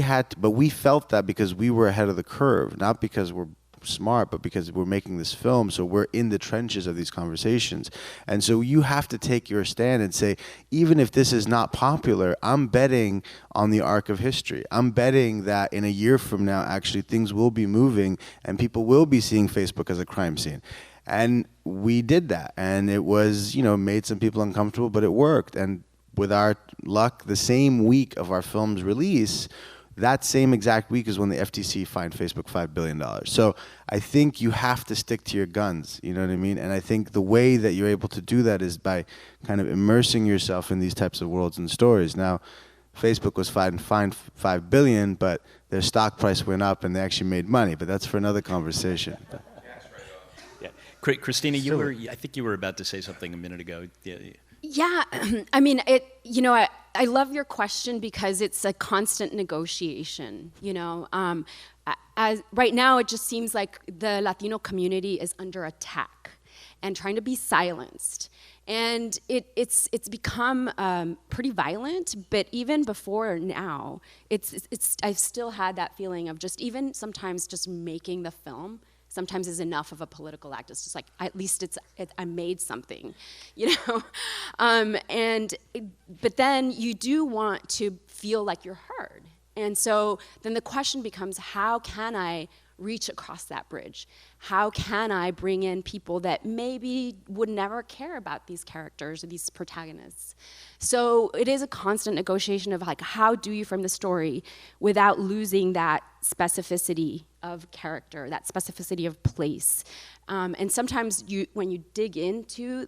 felt that because we were ahead of the curve, not because we're smart, but because we're making this film, so we're in the trenches of these conversations. And so you have to take your stand and say, even if this is not popular, I'm betting on the arc of history. I'm betting that in a year from now, actually, things will be moving and people will be seeing Facebook as a crime scene. And we did that, and it was, made some people uncomfortable, but it worked. And with our luck, the same week of our film's release, that same exact week is when the FTC fined Facebook $5 billion. So I think you have to stick to your guns, you know what I mean? And I think the way that you're able to do that is by kind of immersing yourself in these types of worlds and stories. Now, Facebook was fined $5 billion, but their stock price went up and they actually made money, but that's for another conversation. Yeah. Christina, I think you were about to say something a minute ago. Yeah, I mean, I love your question because it's a constant negotiation, As right now, it just seems like the Latino community is under attack and trying to be silenced. And it's become pretty violent, but even before now, I've still had that feeling of just even sometimes just making the film sometimes is enough of a political act. It's just like, at least I made something, but then you do want to feel like you're heard. And so then the question becomes, how can I reach across that bridge? How can I bring in people that maybe would never care about these characters or these protagonists? So it is a constant negotiation of how do you frame the story without losing that specificity of character, that specificity of place. And sometimes when you dig into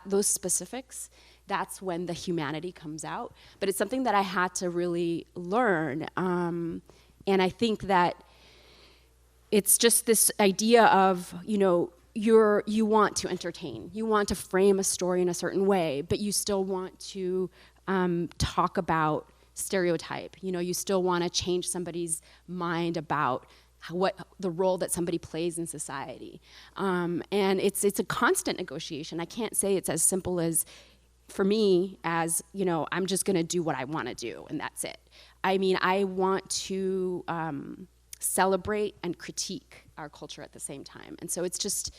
those specifics, that's when the humanity comes out. But it's something that I had to really learn. And I think that it's just this idea of, you want to entertain, you want to frame a story in a certain way, but you still want to talk about stereotype. You still want to change somebody's mind about what the role that somebody plays in society. And it's a constant negotiation. I can't say it's as simple as, for me, as, I'm just gonna do what I wanna do and that's it. I mean, I want to celebrate and critique our culture at the same time. And so it's just,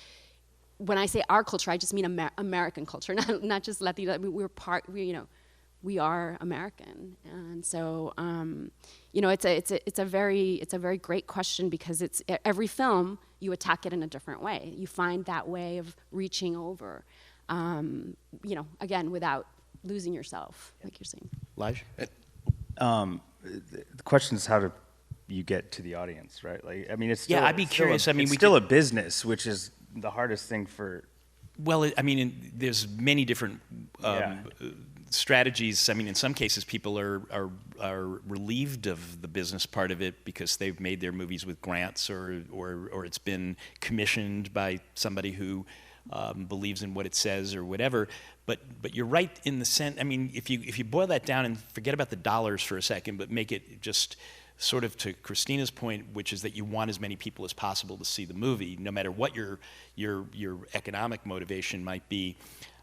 when I say our culture, I just mean American culture, not just Latino. We are American. And so, it's a very great question, because it's every film, you attack it in a different way. You find that way of reaching over, again, without losing yourself, like you're saying. Lige? The question is, how do you get to the audience, right? Like, I mean, it's still, I'd be curious. It's still a business, which is the hardest thing for. Well, I mean, there's many different strategies. I mean, in some cases, people are relieved of the business part of it because they've made their movies with grants, or it's been commissioned by somebody who believes in what it says or whatever. But you're right in the sense. I mean, if you boil that down and forget about the dollars for a second, but make it just sort of to Christina's point, which is that you want as many people as possible to see the movie, no matter what your economic motivation might be.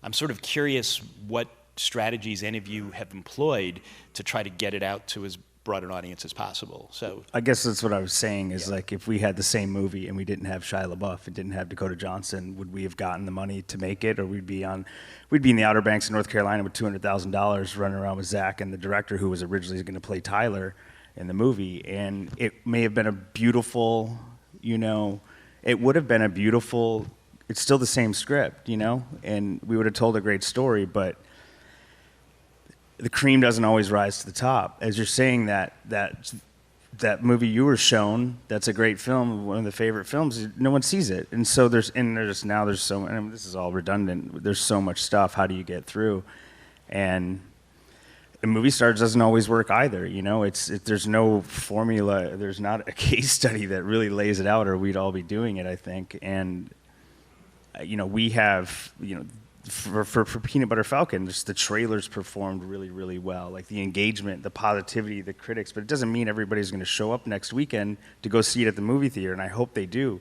I'm sort of curious what strategies any of you have employed to try to get it out to as broad an audience as possible. So I guess that's what I was saying is, like, if we had the same movie and we didn't have Shia LaBeouf and didn't have Dakota Johnson, would we have gotten the money to make it, or we'd be in the Outer Banks of North Carolina with $200,000 running around with Zach and the director who was originally going to play Tyler in the movie. And it may have been a beautiful, it would have been a beautiful, it's still the same script, and we would have told a great story, but the cream doesn't always rise to the top. As you're saying, that movie you were shown, that's a great film, one of the favorite films, no one sees it. And so there's so, and this is all redundant, there's so much stuff, how do you get through? And a movie stars doesn't always work either, there's no formula, there's not a case study that really lays it out, or we'd all be doing it, I think. And we have, for Peanut Butter Falcon, just the trailers performed really, really well. Like, the engagement, the positivity, the critics, but it doesn't mean everybody's going to show up next weekend to go see it at the movie theater, and I hope they do.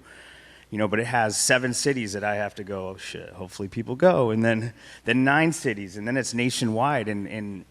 But it has 7 cities that I have to go, oh shit, hopefully people go, and then 9 cities, and then it's nationwide, and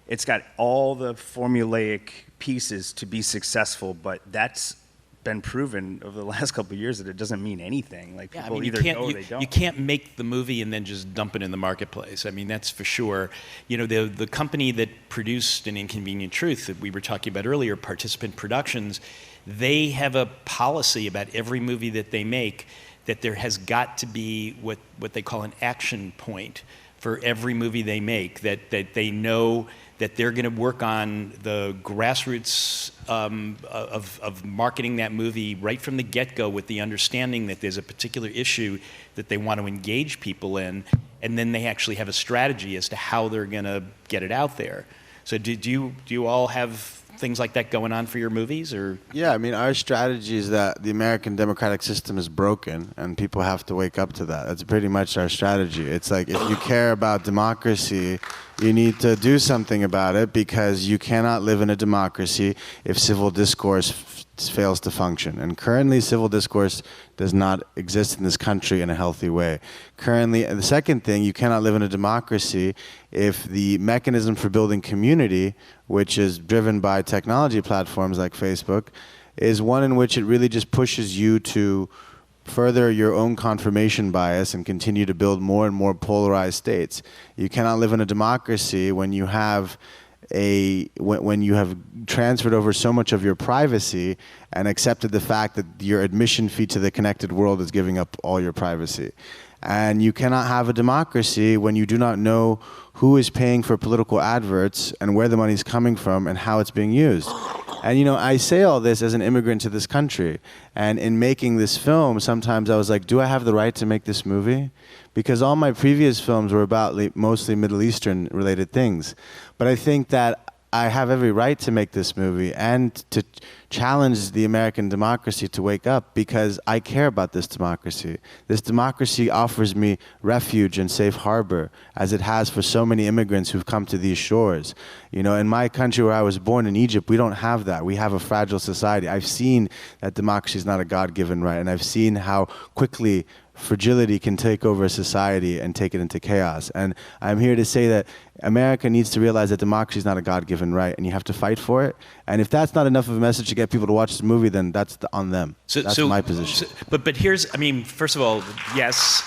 it's got all the formulaic pieces to be successful, but that's been proven over the last couple of years that it doesn't mean anything. Like, people either know or they don't. You can't make the movie and then just dump it in the marketplace. I mean, that's for sure. The company that produced An Inconvenient Truth that we were talking about earlier, Participant Productions, they have a policy about every movie that they make that there has got to be what they call an action point for every movie they make, that they know that they're going to work on the grassroots of marketing that movie right from the get-go, with the understanding that there's a particular issue that they want to engage people in, and then they actually have a strategy as to how they're going to get it out there. So do you all have things like that going on for your movies, or? Yeah, I mean, our strategy is that the American democratic system is broken, and people have to wake up to that. That's pretty much our strategy. It's like, if you care about democracy, you need to do something about it, because you cannot live in a democracy if civil discourse fails to function. And currently, civil discourse does not exist in this country in a healthy way. Currently, the second thing, you cannot live in a democracy if the mechanism for building community, which is driven by technology platforms like Facebook, is one in which it really just pushes you to further your own confirmation bias and continue to build more and more polarized states. You cannot live in a democracy when you have when you have transferred over so much of your privacy and accepted the fact that your admission fee to the connected world is giving up all your privacy. And you cannot have a democracy when you do not know who is paying for political adverts and where the money is coming from and how it's being used. And I say all this as an immigrant to this country. And in making this film, sometimes I was like, do I have the right to make this movie? Because all my previous films were about mostly Middle Eastern related things. But I think that I have every right to make this movie and to challenge the American democracy to wake up, because I care about this democracy. This democracy offers me refuge and safe harbor, as it has for so many immigrants who've come to these shores. You know, in my country where I was born, in Egypt, we don't have that. We have a fragile society. I've seen that democracy is not a God-given right, and I've seen how quickly fragility can take over a society and take it into chaos. And I'm here to say that America needs to realize that democracy is not a God-given right, and you have to fight for it. And if that's not enough of a message to get people to watch this movie, then that's on them. That's my position. But here's, I mean, first of all, yes.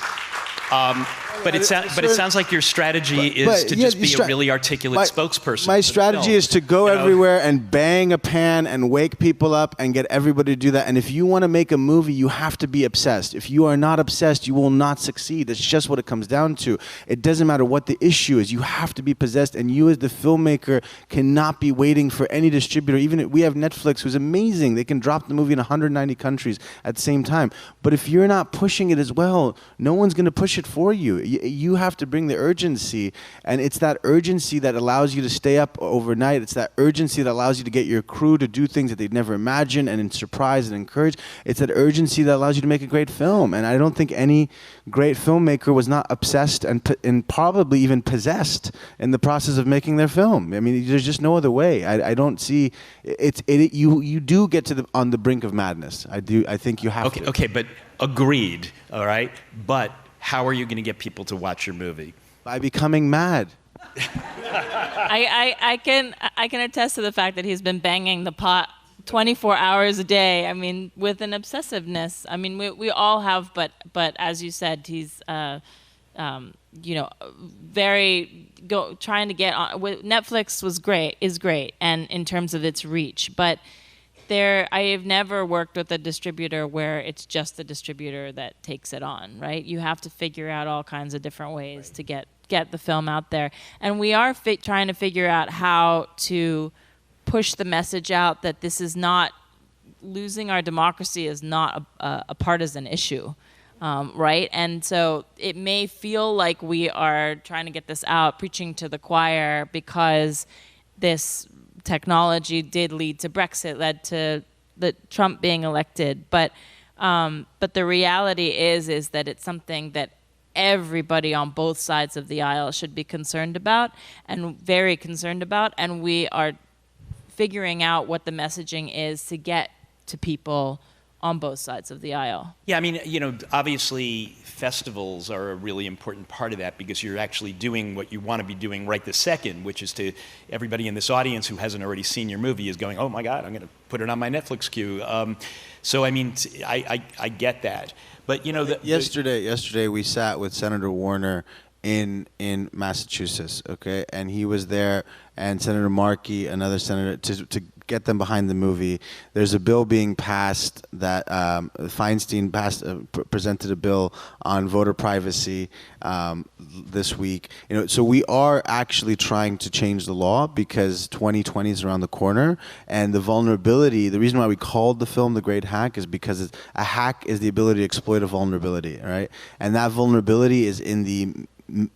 But it sounds like your strategy is to just be a really articulate spokesperson. My strategy is to go everywhere and bang a pan and wake people up and get everybody to do that. And if you want to make a movie, you have to be obsessed. If you are not obsessed, you will not succeed. That's just what it comes down to. It doesn't matter what the issue is. You have to be possessed. And you as the filmmaker cannot be waiting for any distributor. Even we have Netflix, who's amazing. They can drop the movie in 190 countries at the same time. But if you're not pushing it as well, no one's going to push it for you. You have to bring the urgency, and it's that urgency that allows you to stay up overnight. It's that urgency that allows you to get your crew to do things that they'd never imagined and surprise and encourage. It's that urgency that allows you to make a great film. And I don't think any great filmmaker was not obsessed and probably even possessed in the process of making their film. I mean, there's just no other way. I don't see you do get to on the brink of madness. I think you have to. Okay, but agreed. All right, but how are you going to get people to watch your movie? By becoming mad. I can attest to the fact that he's been banging the pot 24 hours a day. I mean, with an obsessiveness. I mean, we all have, but as you said, he's trying to get on. Netflix is great, and in terms of its reach, but I have never worked with a distributor where it's just the distributor that takes it on, right? You have to figure out all kinds of different ways to get the film out there. And we are trying to figure out how to push the message out that this is not, losing our democracy is not a partisan issue, right? And so it may feel like we are trying to get this out, preaching to the choir, because this technology did lead to Brexit, led to Trump being elected, but the reality is that it's something that everybody on both sides of the aisle should be concerned about, and very concerned about, and we are figuring out what the messaging is to get to people on both sides of the aisle. Yeah, I mean, obviously festivals are a really important part of that, because you're actually doing what you want to be doing right this second, which is to everybody in this audience who hasn't already seen your movie is going, oh my God, I'm going to put it on my Netflix queue. So I mean, I get that, but yesterday we sat with Senator Warner in Massachusetts, okay, and he was there, and Senator Markey, another senator, to get them behind the movie. There's a bill being passed that Feinstein presented a bill on voter privacy this week. So we are actually trying to change the law, because 2020 is around the corner, and the vulnerability. The reason why we called the film The Great Hack is because a hack is the ability to exploit a vulnerability, right? And that vulnerability is in the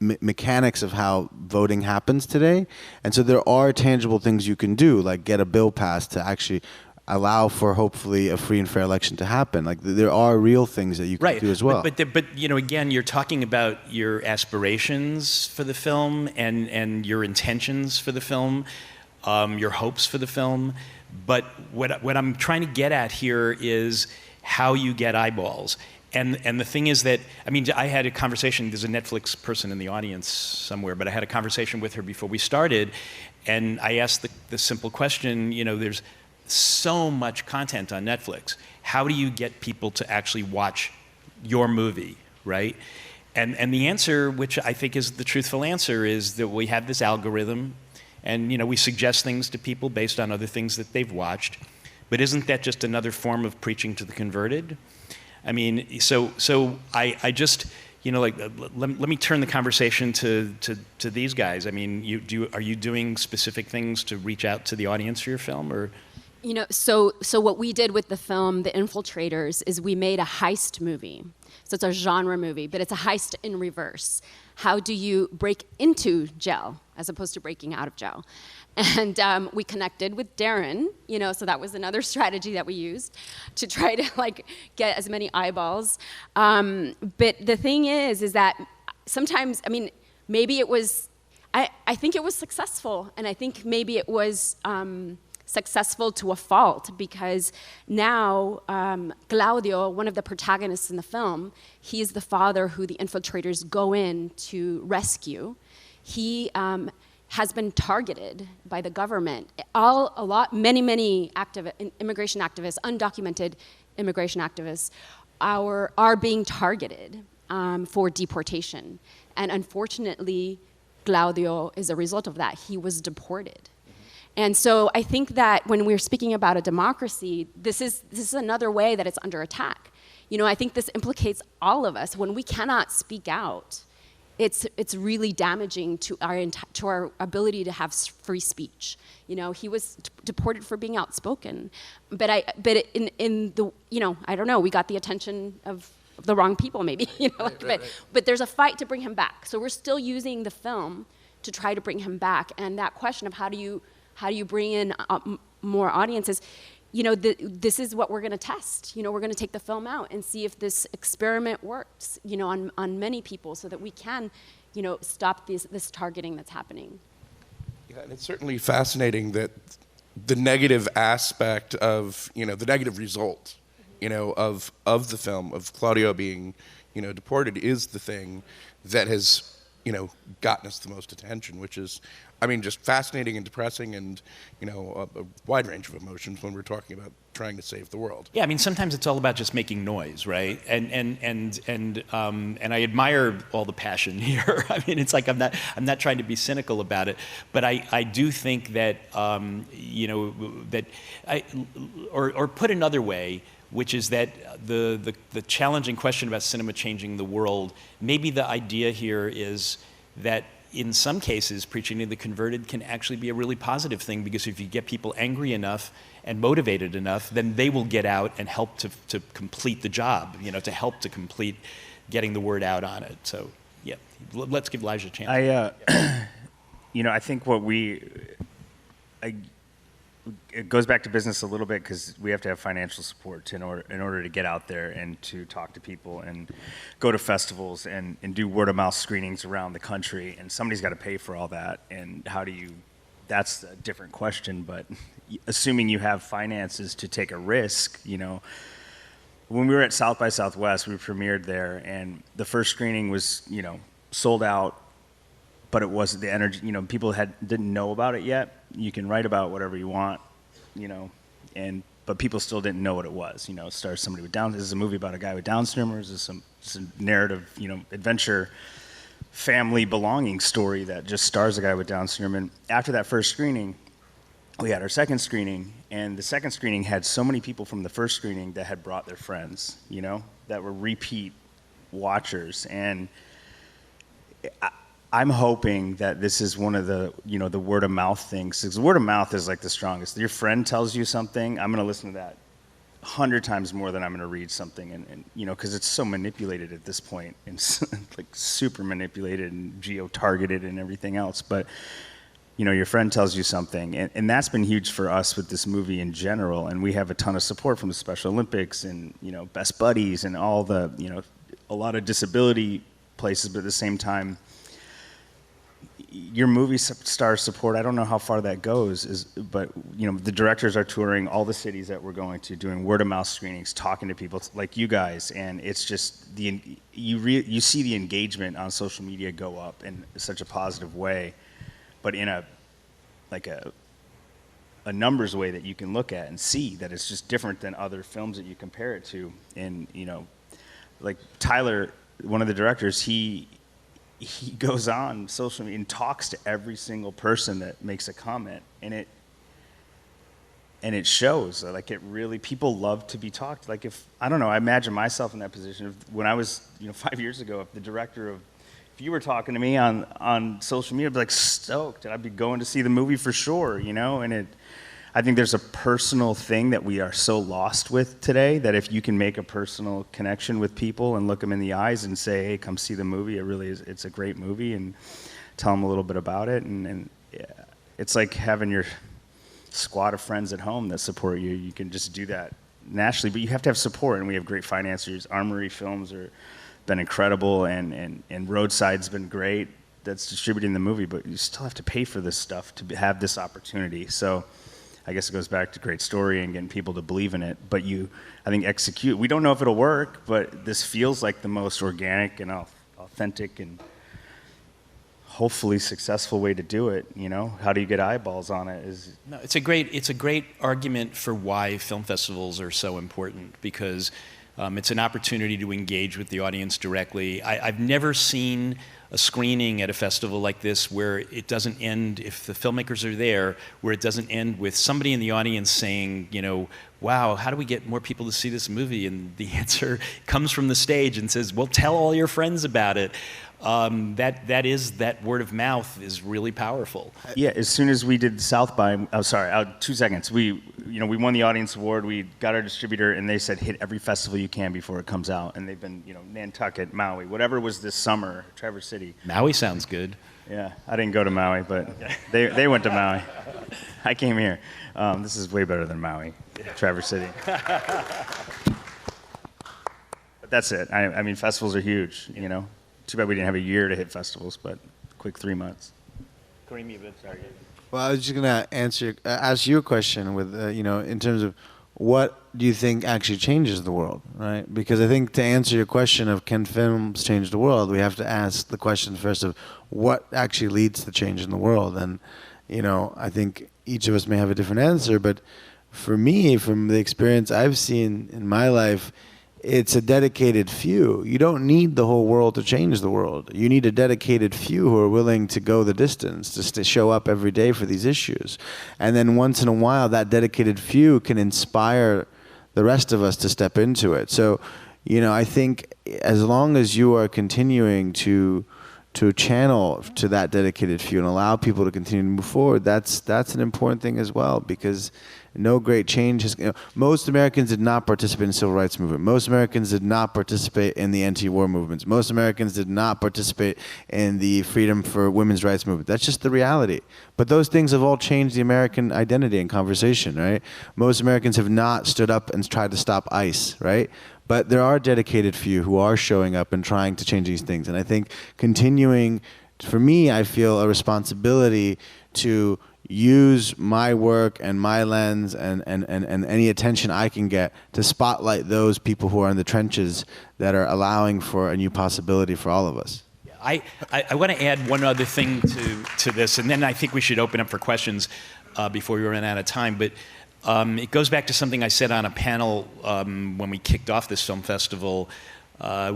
mechanics of how voting happens today. And so there are tangible things you can do, like get a bill passed to actually allow for hopefully a free and fair election to happen. Like there are real things that you can do as well. But again, you're talking about your aspirations for the film and your intentions for the film, your hopes for the film. But what I'm trying to get at here is how you get eyeballs. And the thing is that, I mean, I had a conversation, there's a Netflix person in the audience somewhere, but I had a conversation with her before we started, and I asked the simple question, there's so much content on Netflix. How do you get people to actually watch your movie, right? And the answer, which I think is the truthful answer, is that we have this algorithm, and we suggest things to people based on other things that they've watched. But isn't that just another form of preaching to the converted? I mean, so I just, let me turn the conversation to these guys. I mean, are you doing specific things to reach out to the audience for your film, or? You know, so what we did with the film, The Infiltrators, is we made a heist movie. So it's a genre movie, but it's a heist in reverse. How do you break into jail as opposed to breaking out of jail? And we connected with Darren, you know, so that was another strategy that we used to try to like get as many eyeballs. But the thing is that sometimes, I mean, maybe it was, I think it was successful, and I think maybe it was successful to a fault, because now Claudio, one of the protagonists in the film, he is the father who the infiltrators go in to rescue. He has been targeted by the government. Many immigration activists, undocumented immigration activists, are being targeted for deportation. And unfortunately, Claudio is a result of that. He was deported. And so I think that when we're speaking about a democracy, this is another way that it's under attack. You know, I think this implicates all of us. When we cannot speak out, it's really damaging to our ability to have free speech. You know, he was deported for being outspoken, but in the, you know, I don't know, we got the attention of the wrong people maybe, you know, but there's a fight to bring him back. So we're still using the film to try to bring him back. And that question of how do you bring in more audiences, you know, this is what we're going to test. You know, we're going to take the film out and see if this experiment works, you know, on many people, so that we can, you know, stop this targeting that's happening. Yeah, and it's certainly fascinating that the negative aspect of, you know, the negative result, you know, of the film, of Claudio being, you know, deported, is the thing that has, you know, gotten us the most attention, which is, I mean, just fascinating and depressing, and, you know, a wide range of emotions when we're talking about trying to save the world. Yeah, I mean, sometimes it's all about just making noise, right? And I admire all the passion here. I mean, it's like I'm not trying to be cynical about it, but I do think that you know, that or put another way, which is that the challenging question about cinema changing the world, maybe the idea here is that in some cases, preaching to the converted can actually be a really positive thing, because if you get people angry enough and motivated enough, then they will get out and help to complete the job, you know, to help to complete getting the word out on it. So, yeah, let's give Elijah a chance. You know, I think it goes back to business a little bit, because we have to have financial support in order to get out there and to talk to people and go to festivals and do word of mouth screenings around the country, and somebody's got to pay for all that. And that's a different question, but assuming you have finances to take a risk, you know, when we were at South by Southwest, we premiered there, and the first screening was, you know, sold out, but it wasn't the energy, you know, people didn't know about it yet. You can write about whatever you want, you know, but people still didn't know what it was. You know, it stars somebody with Down. This is a movie about a guy with Down syndrome. This is a narrative, you know, adventure, family belonging story that just stars a guy with Down syndrome. And after that first screening, we had our second screening, and the second screening had so many people from the first screening that had brought their friends, you know, that were repeat watchers. And I'm hoping that this is one of the, you know, the word of mouth things. Because word of mouth is like the strongest. Your friend tells you something, I'm going to listen to that 100 times more than I'm going to read something. And you know, because it's so manipulated at this point, and like super manipulated and geo-targeted and everything else. But, you know, your friend tells you something. And that's been huge for us with this movie in general. And we have a ton of support from the Special Olympics and, you know, Best Buddies and all the, you know, a lot of disability places. But at the same time, your movie star support, I don't know how far that goes, but you know, the directors are touring all the cities that we're going to, doing word of mouth screenings, talking to people like you guys, and it's just you see the engagement on social media go up in such a positive way, but in a numbers way that you can look at and see that it's just different than other films that you compare it to. And you know, like Tyler, one of the directors, he goes on social media and talks to every single person that makes a comment, and it shows. Like, it really, people love to be talked. Like, if, I don't know, I imagine myself in that position. When I was, you know, 5 years ago, if you were talking to me on social media, I'd be like stoked, and I'd be going to see the movie for sure, you know. And I think there's a personal thing that we are so lost with today that if you can make a personal connection with people and look them in the eyes and say, hey, come see the movie, it really is, it's a great movie, and tell them a little bit about it. And yeah, it's like having your squad of friends at home that support you. You can just do that nationally, but you have to have support, and we have great financiers. Armory Films are been incredible, and Roadside's been great. That's distributing the movie, but you still have to pay for this stuff to have this opportunity. So I guess it goes back to great story and getting people to believe in it. But I think, execute. We don't know if it'll work, but this feels like the most organic and authentic and hopefully successful way to do it. You know, how do you get eyeballs on it? No, it's a great argument for why film festivals are so important, because it's an opportunity to engage with the audience directly. I've never seen a screening at a festival like this where it doesn't end, if the filmmakers are there, where it doesn't end with somebody in the audience saying, you know, wow, how do we get more people to see this movie? And the answer comes from the stage and says, well, tell all your friends about it. That word of mouth is really powerful. Yeah, as soon as we did South by, 2 seconds. We won the audience award. We got our distributor, and they said hit every festival you can before it comes out. And they've been, Nantucket, Maui, whatever was this summer, Traverse City. Maui sounds good. Yeah, I didn't go to Maui, but they went to Maui. I came here. This is way better than Maui, Traverse City. But that's it. I mean, festivals are huge, Too bad we didn't have a year to hit festivals, but quick 3 months. Kareem, you've been sorry. Well, I was just gonna ask you a question with, in terms of what do you think actually changes the world, right? Because I think to answer your question of can films change the world, we have to ask the question first of what actually leads to change in the world. And, I think each of us may have a different answer, but for me, from the experience I've seen in my life, it's a dedicated few. You don't need the whole world to change the world. You need a dedicated few who are willing to go the distance, just to show up every day for these issues. And then once in a while, that dedicated few can inspire the rest of us to step into it. So, I think as long as you are continuing to channel to that dedicated few and allow people to continue to move forward, that's an important thing as well, because no great change has. Most Americans did not participate in the civil rights movement. Most Americans did not participate in the anti-war movements. Most Americans did not participate in the freedom for women's rights movement. That's just the reality. But those things have all changed the American identity and conversation, right? Most Americans have not stood up and tried to stop ICE, right? But there are dedicated few who are showing up and trying to change these things. And I think continuing, for me, I feel a responsibility to use my work and my lens and any attention I can get to spotlight those people who are in the trenches that are allowing for a new possibility for all of us. I want to add one other thing to this, and then I think we should open up for questions before we run out of time. But it goes back to something I said on a panel when we kicked off this film festival,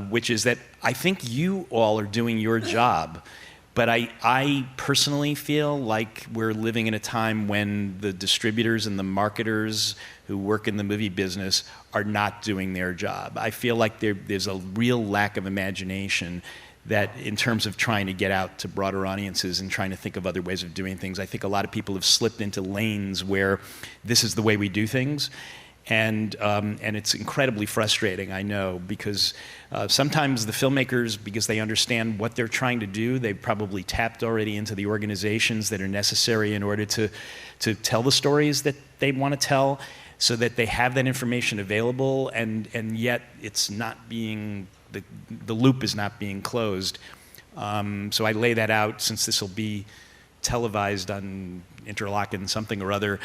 which is that I think you all are doing your job. But I personally feel like we're living in a time when the distributors and the marketers who work in the movie business are not doing their job. I feel like there's a real lack of imagination that in terms of trying to get out to broader audiences and trying to think of other ways of doing things. I think a lot of people have slipped into lanes where this is the way we do things. And it's incredibly frustrating, I know, because sometimes the filmmakers, because they understand what they're trying to do, they've probably tapped already into the organizations that are necessary in order to tell the stories that they want to tell, so that they have that information available, and yet it's not being, the loop is not being closed. So I lay that out, since this will be televised on Interlochen something or other.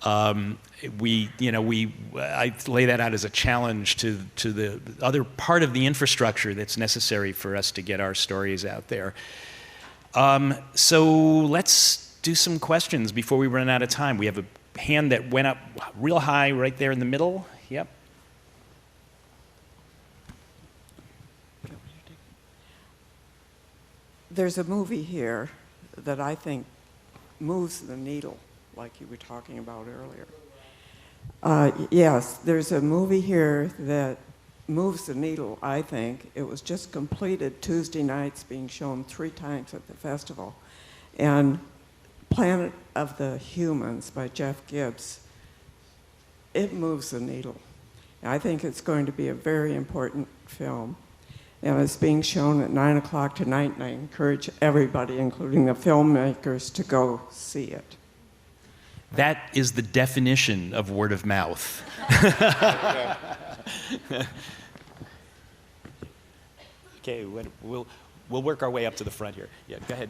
I lay that out as a challenge to the other part of the infrastructure that's necessary for us to get our stories out there. So let's do some questions before we run out of time. We have a hand that went up real high right there in the middle. Yep. There's a movie here that I think moves the needle, like you were talking about earlier. Yes, there's a movie here that moves the needle, I think. It was just completed Tuesday nights, being shown 3 times at the festival. And Planet of the Humans by Jeff Gibbs it moves the needle. I think it's going to be a very important film. And it's being shown at 9 o'clock tonight, and I encourage everybody, including the filmmakers, to go see it. That is the definition of word of mouth. Okay, we'll work our way up to the front here. Yeah, go ahead.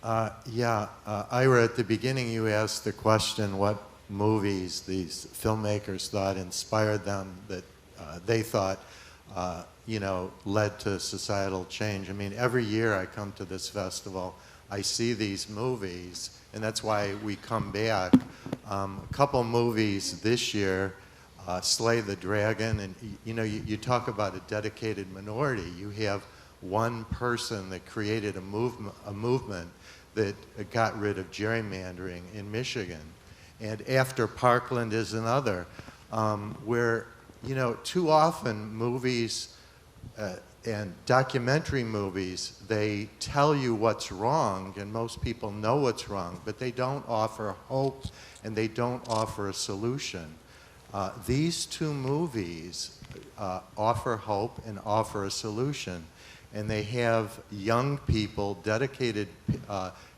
Ira, at the beginning you asked the question what movies these filmmakers thought inspired them, that they thought led to societal change. I mean, every year I come to this festival, I see these movies, and that's why we come back. A couple movies this year, Slay the Dragon, and you talk about a dedicated minority. You have one person that created a movement that got rid of gerrymandering in Michigan. And After Parkland is another, where, too often movies and documentary movies, they tell you what's wrong, and most people know what's wrong, but they don't offer hope and they don't offer a solution. These two movies offer hope and offer a solution, and they have young people, dedicated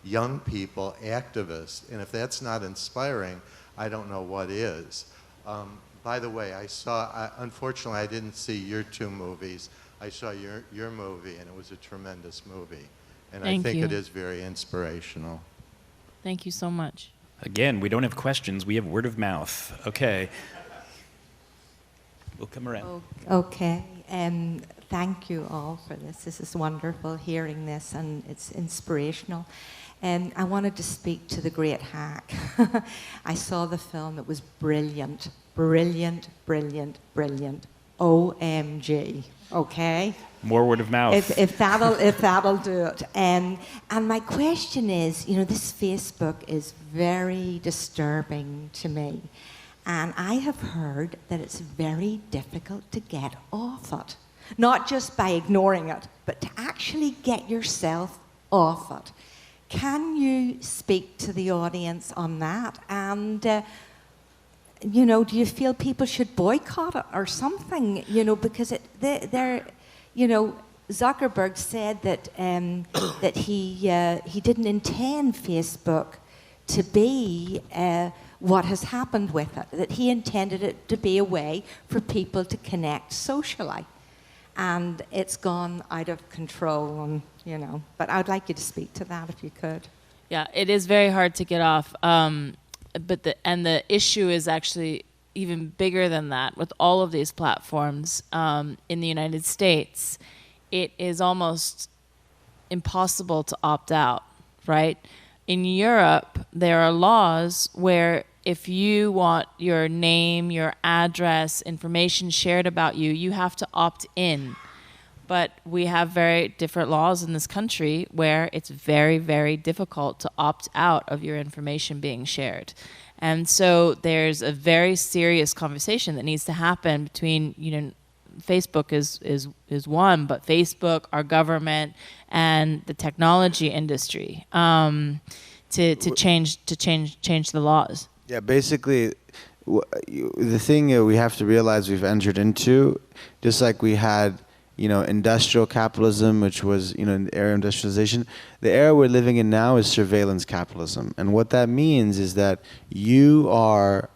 young people, activists, and if that's not inspiring, I don't know what is. By the way, unfortunately I didn't see your two movies. I saw your movie, and it was a tremendous movie. And I think it is very inspirational. Thank you so much. Again, we don't have questions, we have word of mouth. Okay. We'll come around. Okay. Thank you all for this. This is wonderful, hearing this, and it's inspirational. And I wanted to speak to the great hack. I saw the film. It was brilliant. Brilliant, brilliant, brilliant. OMG. Okay? More word of mouth. If that'll do it. And my question is, this Facebook is very disturbing to me. And I have heard that it's very difficult to get off it. Not just by ignoring it, but to actually get yourself off it. Can you speak to the audience on that? And, do you feel people should boycott it or something? Because Zuckerberg said that that he didn't intend Facebook to be what has happened with it. That he intended it to be a way for people to connect socially. And it's gone out of control, and but I'd like you to speak to that if you could. Yeah, it is very hard to get off, but the issue is actually even bigger than that. With all of these platforms in the United States, it is almost impossible to opt out, right? In Europe, there are laws where if you want your name, your address, information shared about you, you have to opt in. But we have very different laws in this country where it's very, very difficult to opt out of your information being shared. And so there's a very serious conversation that needs to happen between, Facebook is one, but Facebook, our government, and the technology industry to change the laws. Yeah, basically, the thing we have to realize we've entered into, just like we had, industrial capitalism, which was, the era of industrialization. The era we're living in now is surveillance capitalism, and what that means is that you are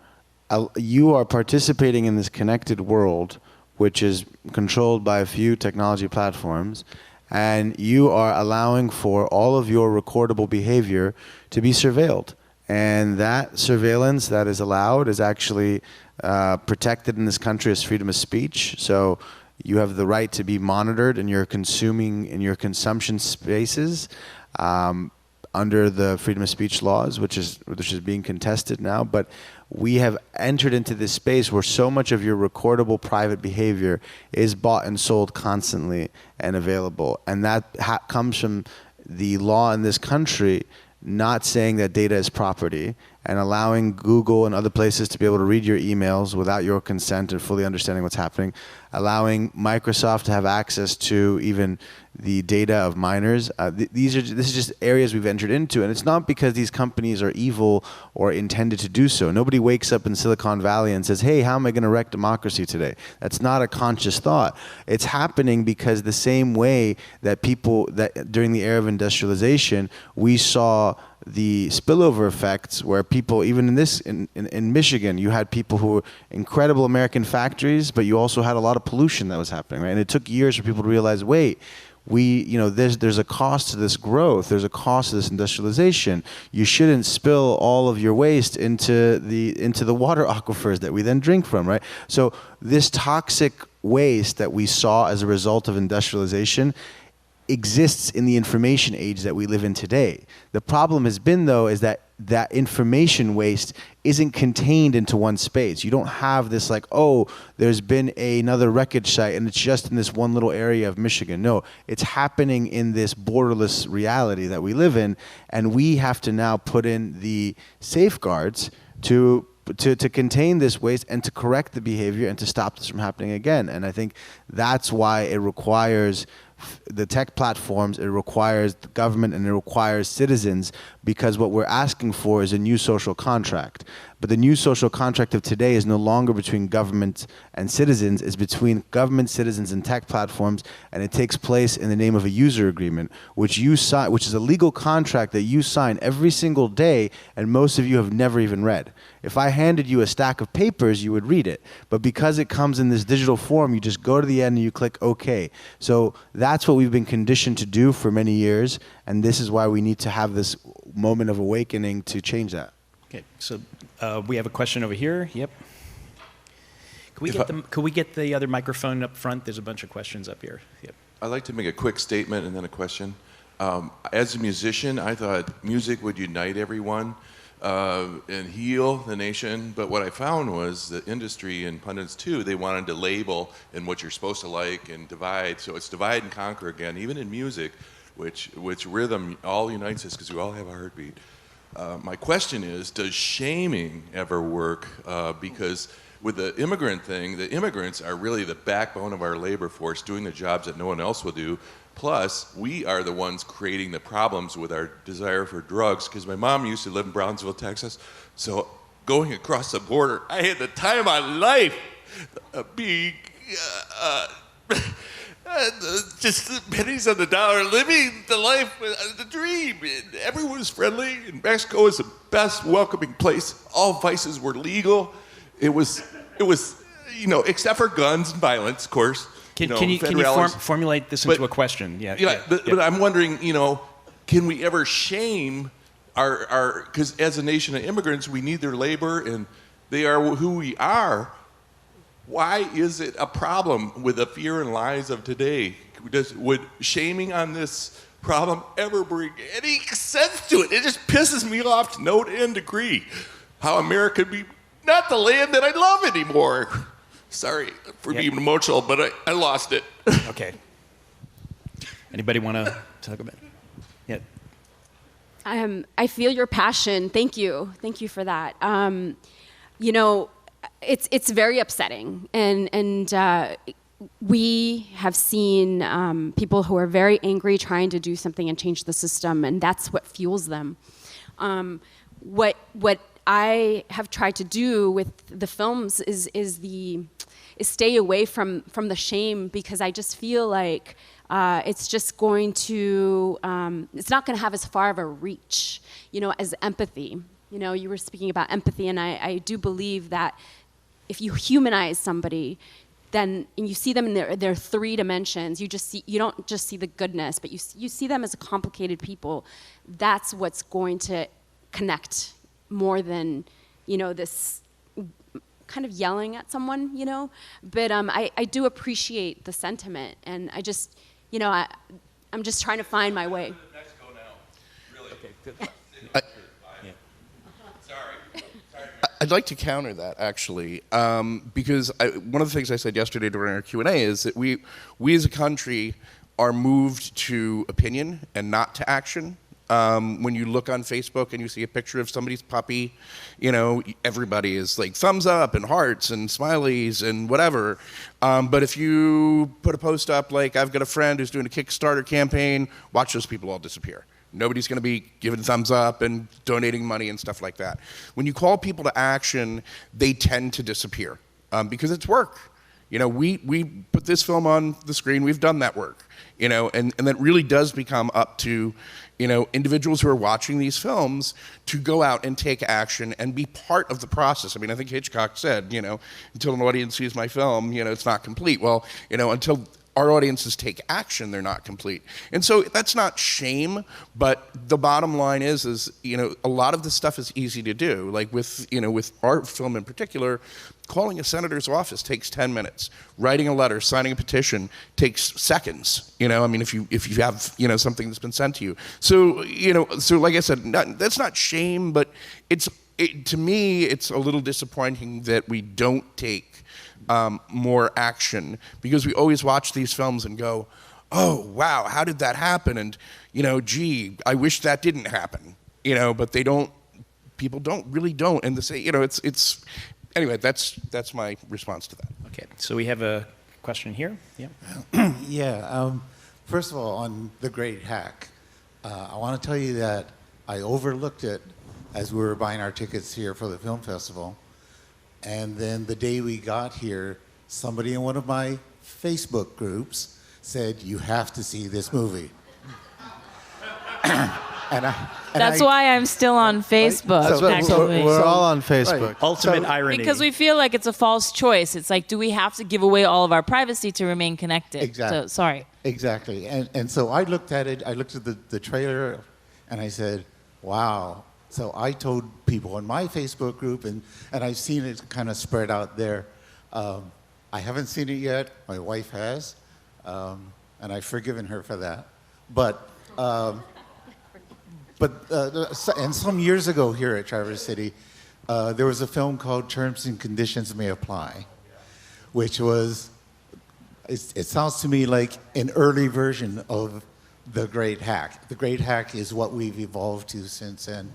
participating in this connected world, which is controlled by a few technology platforms, and you are allowing for all of your recordable behavior to be surveilled. And that surveillance that is allowed is actually protected in this country as freedom of speech. So you have the right to be monitored in your consumption spaces under the freedom of speech laws, which is being contested now. But we have entered into this space where so much of your recordable private behavior is bought and sold constantly and available. And that comes from the law in this country not saying that data is property, and allowing Google and other places to be able to read your emails without your consent and fully understanding what's happening, allowing Microsoft to have access to even the data of minors. This is just areas we've entered into, and it's not because these companies are evil or intended to do so. Nobody wakes up in Silicon Valley and says, hey, how am I going to wreck democracy today? That's not a conscious thought. It's happening because the same way that during the era of industrialization, we saw the spillover effects where people, even in Michigan, you had people who were incredible American factories, but you also had a lot of pollution that was happening, right? And it took years for people to realize, wait, there's a cost to this growth. There's a cost to this industrialization. You shouldn't spill all of your waste into the water aquifers that we then drink from, right? So this toxic waste that we saw as a result of industrialization exists in the information age that we live in today. The problem has been, though, is that information waste isn't contained into one space. You don't have this like, oh, there's been another wreckage site and it's just in this one little area of Michigan. No, it's happening in this borderless reality that we live in, and we have to now put in the safeguards to contain this waste and to correct the behavior and to stop this from happening again. And I think that's why it requires the tech platforms, it requires the government, and it requires citizens, because what we're asking for is a new social contract. But the new social contract of today is no longer between government and citizens, it's between government, citizens, and tech platforms, and it takes place in the name of a user agreement, which is a legal contract that you sign every single day, and most of you have never even read. If I handed you a stack of papers, you would read it. But because it comes in this digital form, you just go to the end and you click OK. So that's what we've been conditioned to do for many years, and this is why we need to have this moment of awakening to change that. Okay, so we have a question over here. Yep. Could we get the other microphone up front? There's a bunch of questions up here. Yep. I'd like to make a quick statement and then a question. As a musician, I thought music would unite everyone and heal the nation, but what I found was the industry and pundits too, they wanted to label in what you're supposed to like and divide, so it's divide and conquer again, even in music, which rhythm all unites us because we all have a heartbeat. My question is, does shaming ever work? Because with the immigrant thing, the immigrants are really the backbone of our labor force, doing the jobs that no one else will do. Plus, we are the ones creating the problems with our desire for drugs, because my mom used to live in Brownsville, Texas. So going across the border, I had the time of my life being just pennies on the dollar, living the life, the dream. And everyone was friendly, and Mexico was the best welcoming place. All vices were legal. It was, except for guns and violence, of course. Can you formulate this into a question? But I'm wondering, can we ever shame our, because as a nation of immigrants, we need their labor and they are who we are. Why is it a problem with the fear and lies of today? Would shaming on this problem ever bring any sense to it? It just pisses me off to no end degree how America be not the land that I love anymore. Sorry for being emotional, but I lost it. Okay. Anybody want to talk about it? Yeah. I feel your passion. Thank you. Thank you for that. It's very upsetting, and we have seen people who are very angry trying to do something and change the system, and that's what fuels them. What I have tried to do with the films is stay away from the shame, because I just feel like it's just going to it's not going to have as far of a reach, as empathy. You were speaking about empathy, and I do believe that if you humanize somebody, then and you see them in their three dimensions, you don't just see the goodness, but you see them as a complicated people. That's what's going to connect more than this kind of yelling at someone, but I do appreciate the sentiment, and I just I'm just trying to find my way. Mexico now. Really. Okay, good. I'd like to counter that, actually, because one of the things I said yesterday during our Q&A is that we as a country are moved to opinion and not to action. When you look on Facebook and you see a picture of somebody's puppy, everybody is like thumbs up and hearts and smileys and whatever. But if you put a post up like, I've got a friend who's doing a Kickstarter campaign, watch those people all disappear. Nobody's going to be giving thumbs up and donating money and stuff like that. When you call people to action, they tend to disappear because it's work. We put this film on the screen. We've done that work, and that really does become up to, individuals who are watching these films to go out and take action and be part of the process. I mean, I think Hitchcock said, until an audience sees my film, it's not complete. Well, until our audiences take action, they're not complete. And so that's not shame, but the bottom line is a lot of this stuff is easy to do. Like with our film in particular, calling a senator's office takes 10 minutes. Writing a letter, signing a petition takes seconds. I mean, if you have, something that's been sent to you. So, so like I said, that's not shame, but to me, it's a little disappointing that we don't take more action, because we always watch these films and go, oh, wow, how did that happen? And, gee, I wish that didn't happen, but people really don't. And it's anyway, that's my response to that. Okay, so we have a question here. Yeah. Yeah, first of all, on The Great Hack, I want to tell you that I overlooked it as we were buying our tickets here for the film festival. And then the day we got here, somebody in one of my Facebook groups said, you have to see this movie. That's why I'm still on Facebook. We're all on Facebook. Right. Ultimate irony. Because we feel like it's a false choice. It's like, do we have to give away all of our privacy to remain connected? Exactly. So, sorry. Exactly. And so I looked at it, I looked at the trailer, and I said, wow. So I told people in my Facebook group, and I've seen it kind of spread out there. I haven't seen it yet. My wife has, and I've forgiven her for that. And some years ago here at Traverse City, there was a film called Terms and Conditions May Apply, which was, it sounds to me like an early version of The Great Hack. The Great Hack is what we've evolved to since then.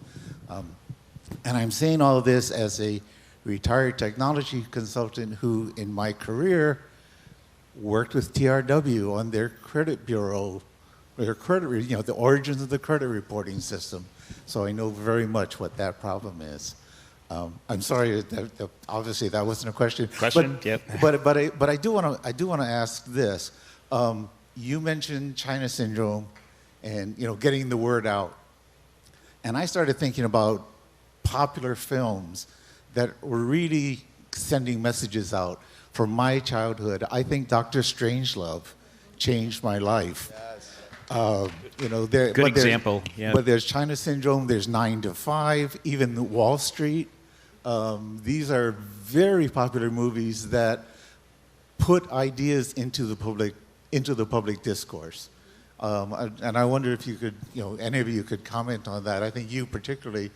And I'm saying all of this as a retired technology consultant who, in my career, worked with TRW on their credit bureau, their credit, the origins of the credit reporting system. So I know very much what that problem is. I'm sorry, obviously that wasn't a question. Yep. But I do want to ask this. You mentioned China syndrome, and getting the word out. And I started thinking about popular films that were really sending messages out. From my childhood, I think Dr. Strangelove changed my life. Yes. Good example. Yeah. But there's China Syndrome, there's 9 to 5, even Wall Street. These are very popular movies that put ideas into the public discourse. And I wonder if you could, any of you could comment on that. I think you particularly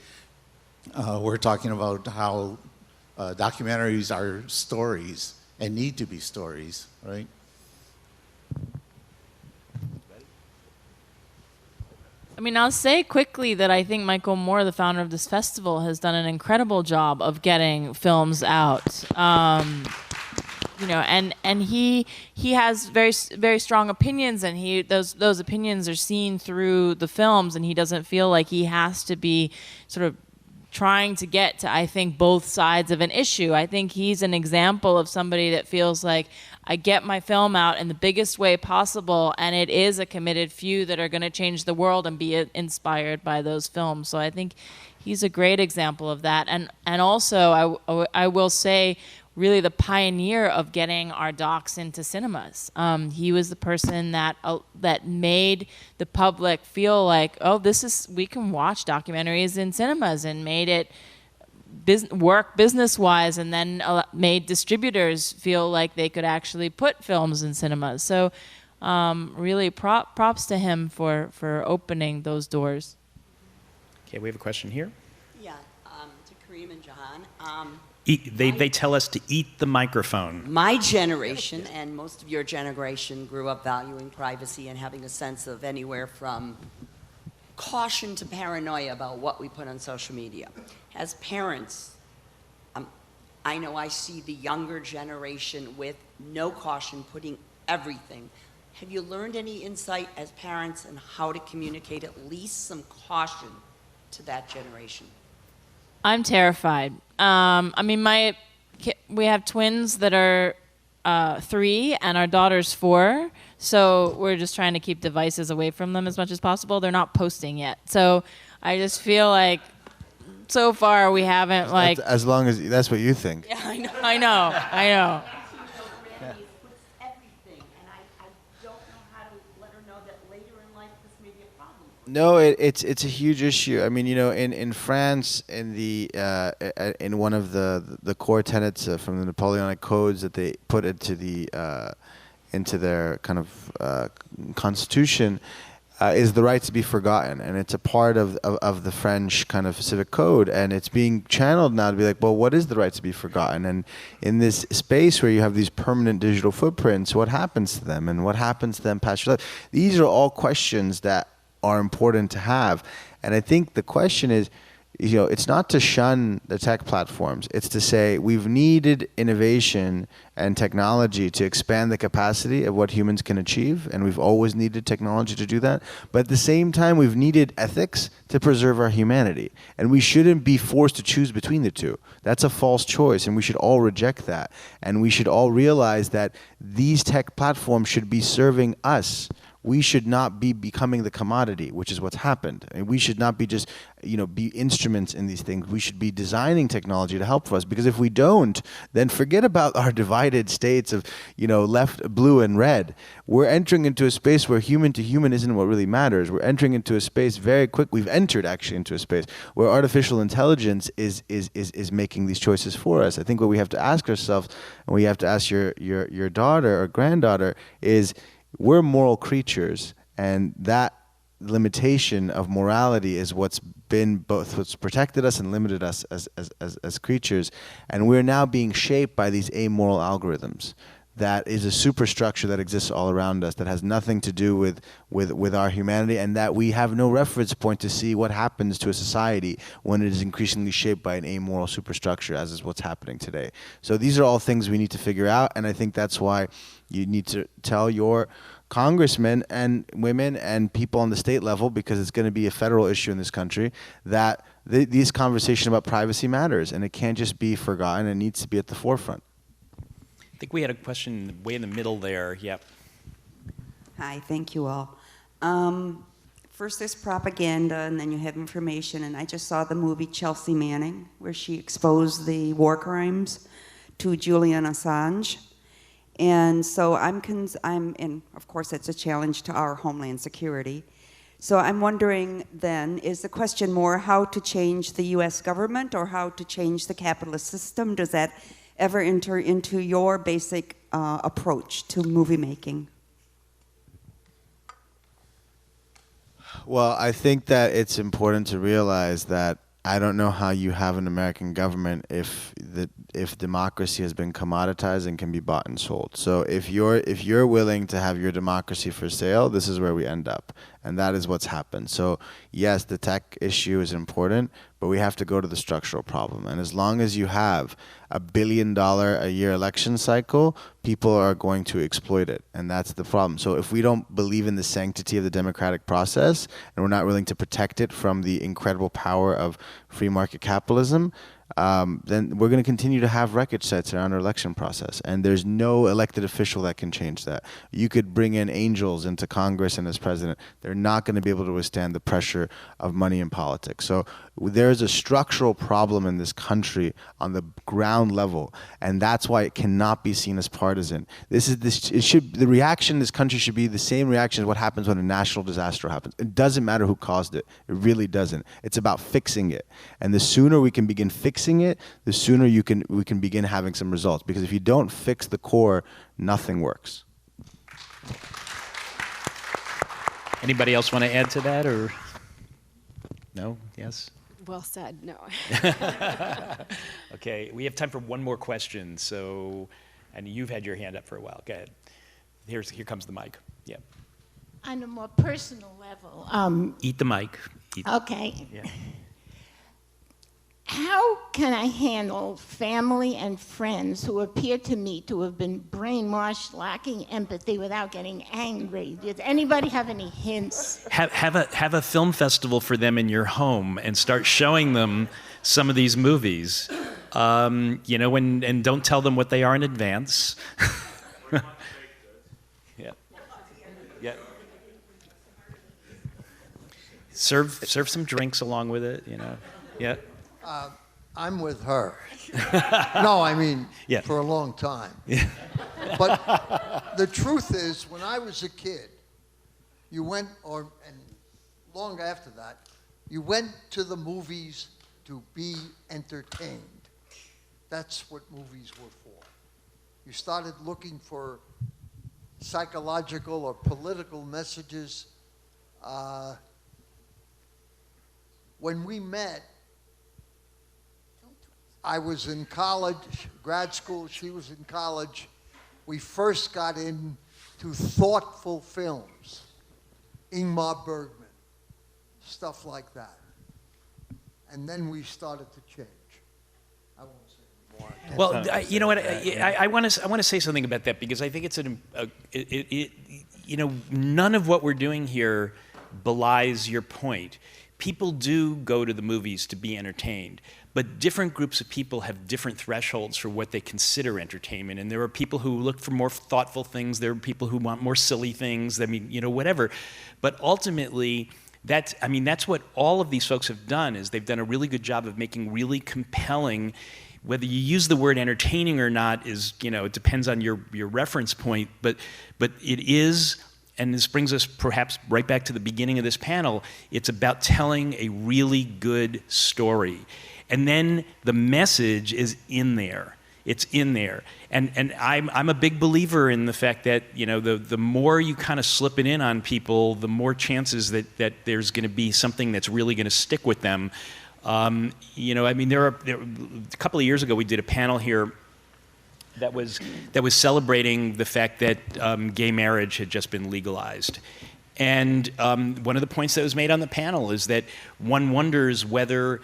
were talking about how documentaries are stories and need to be stories, right? I mean, I'll say quickly that I think Michael Moore, the founder of this festival, has done an incredible job of getting films out. And he has very, very strong opinions, and those opinions are seen through the films, and he doesn't feel like he has to be sort of trying to get to, I think, both sides of an issue. I think he's an example of somebody that feels like, I get my film out in the biggest way possible, and it is a committed few that are going to change the world and be inspired by those films. So I think he's a great example of that. And also, I will say, really the pioneer of getting our docs into cinemas. He was the person that made the public feel like, we can watch documentaries in cinemas, and made it work business-wise, and then made distributors feel like they could actually put films in cinemas. So really props to him for opening those doors. Okay, we have a question here. Yeah, to Kareem and Jahan. They tell us to eat the microphone. My generation, and most of your generation, grew up valuing privacy and having a sense of anywhere from caution to paranoia about what we put on social media. As parents, I know I see the younger generation with no caution putting everything. Have you learned any insight as parents on how to communicate at least some caution to that generation? I'm terrified. I mean, we have twins that are 3 and our daughter's 4. So we're just trying to keep devices away from them as much as possible. They're not posting yet. So I just feel like so far we haven't like. As long as that's what you think. Yeah, I know. No, it's a huge issue. I mean, you know, in France, in one of the core tenets from the Napoleonic codes that they put into their kind of constitution, is the right to be forgotten, and it's a part of the French kind of civic code, and it's being channeled now to be like, well, what is the right to be forgotten? And in this space where you have these permanent digital footprints, what happens to them, and what happens to them past your life? These are all questions that are important to have. And I think the question is, you know, it's not to shun the tech platforms. It's to say we've needed innovation and technology to expand the capacity of what humans can achieve, and we've always needed technology to do that. But at the same time, we've needed ethics to preserve our humanity. And we shouldn't be forced to choose between the two. That's a false choice, and we should all reject that. And we should all realize that these tech platforms should be serving us. We should not be becoming the commodity, which is what's happened. And we should not be just, you know, be instruments in these things. We should be designing technology to help us, because if we don't, then forget about our divided states of, you know, left, blue, and red. We're entering into a space where human to human isn't what really matters. We're entering into a space very quick. We've entered actually into a space where artificial intelligence is making these choices for us. I think what we have to ask ourselves, and we have to ask your daughter or granddaughter, is, we're moral creatures, and that limitation of morality is what's protected us and limited us as creatures. And we're now being shaped by these amoral algorithms. That is a superstructure that exists all around us that has nothing to do with our humanity, and that we have no reference point to see what happens to a society when it is increasingly shaped by an amoral superstructure, as is what's happening today. So these are all things we need to figure out, and I think that's why you need to tell your congressmen and women and people on the state level, because it's going to be a federal issue in this country, that these conversations about privacy matters, and it can't just be forgotten. It needs to be at the forefront. I think we had a question way in the middle there. Yep. Hi, thank you all. First there's propaganda, and then you have information, and I just saw the movie Chelsea Manning, where she exposed the war crimes to Julian Assange. And so and of course it's a challenge to our homeland security. So I'm wondering then, is the question more how to change the US government or how to change the capitalist system? Does that ever enter into your basic approach to movie making? Well, I think that it's important to realize that I don't know how you have an American government if democracy has been commoditized and can be bought and sold. So if you're willing to have your democracy for sale, this is where we end up, and that is what's happened. So yes, the tech issue is important, but we have to go to the structural problem. And as long as you have $1 billion a year election cycle, people are going to exploit it, and that's the problem. So if we don't believe in the sanctity of the democratic process, and we're not willing to protect it from the incredible power of free market capitalism, then we're going to continue to have wreckage sites around our election process, and there's no elected official that can change that. You could bring in angels into Congress and as president, they're not going to be able to withstand the pressure of money in politics. So there's a structural problem in this country on the ground level, and that's why it cannot be seen as partisan. The reaction in this country should be the same reaction as what happens when a national disaster happens. It doesn't matter who caused it. It really doesn't. It's about fixing it, and the sooner we can begin fixing it, the sooner we can begin having some results. Because if you don't fix the core, nothing works. Anybody else want to add to that, or no? Yes? Well said, no. Okay, we have time for one more question. So, and you've had your hand up for a while. Go ahead. Here comes the mic. Yeah. on a more personal level. Eat the mic. Okay. Yeah. How can I handle family and friends who appear to me to have been brainwashed, lacking empathy without getting angry? Does anybody have any hints? Have a film festival for them in your home and start showing them some of these movies. You know, and don't tell them what they are in advance. Yeah. Yeah. Serve some drinks along with it, you know. Yeah. I'm with her. No, I mean, yeah. for a long time. Yeah. But the truth is, when I was a kid, you went, and long after that, you went to the movies to be entertained. That's what movies were for. You started looking for psychological or political messages. When we met, I was in college, grad school, she was in college. We first got into thoughtful films, Ingmar Bergman, stuff like that. And then we started to change. I won't say more. Well, you know what? I want to say something about that because I think it's you know, none of what we're doing here belies your point. People do go to the movies to be entertained, but different groups of people have different thresholds for what they consider entertainment. And there are people who look for more thoughtful things. There are people who want more silly things. I mean, you know, whatever. But ultimately, that's what all of these folks have done is they've done a really good job of making really compelling. Whether you use the word entertaining or not is, you know, it depends on your reference point. But it is. And this brings us perhaps right back to the beginning of this panel. It's about telling a really good story. And then the message is in there. It's in there. And I'm a big believer in the fact that, you know, the more you kind of slip it in on people, the more chances that there's going to be something that's really going to stick with them. You know, I mean, a couple of years ago we did a panel here that was celebrating the fact that gay marriage had just been legalized. And one of the points that was made on the panel is that one wonders whether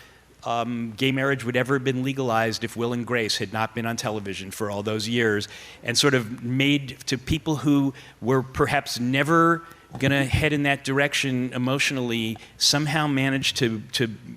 gay marriage would ever have been legalized if Will and Grace had not been on television for all those years, and sort of made to people who were perhaps never going to head in that direction emotionally, somehow managed to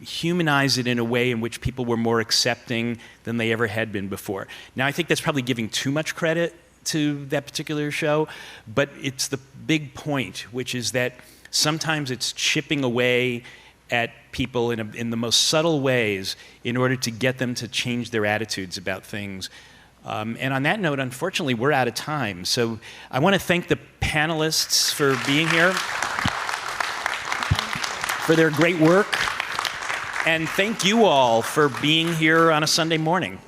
humanize it in a way in which people were more accepting than they ever had been before. Now, I think that's probably giving too much credit to that particular show, but it's the big point, which is that sometimes it's chipping away at people in the most subtle ways in order to get them to change their attitudes about things. And on that note, unfortunately, we're out of time. So I want to thank the panelists for being here, for their great work, and thank you all for being here on a Sunday morning.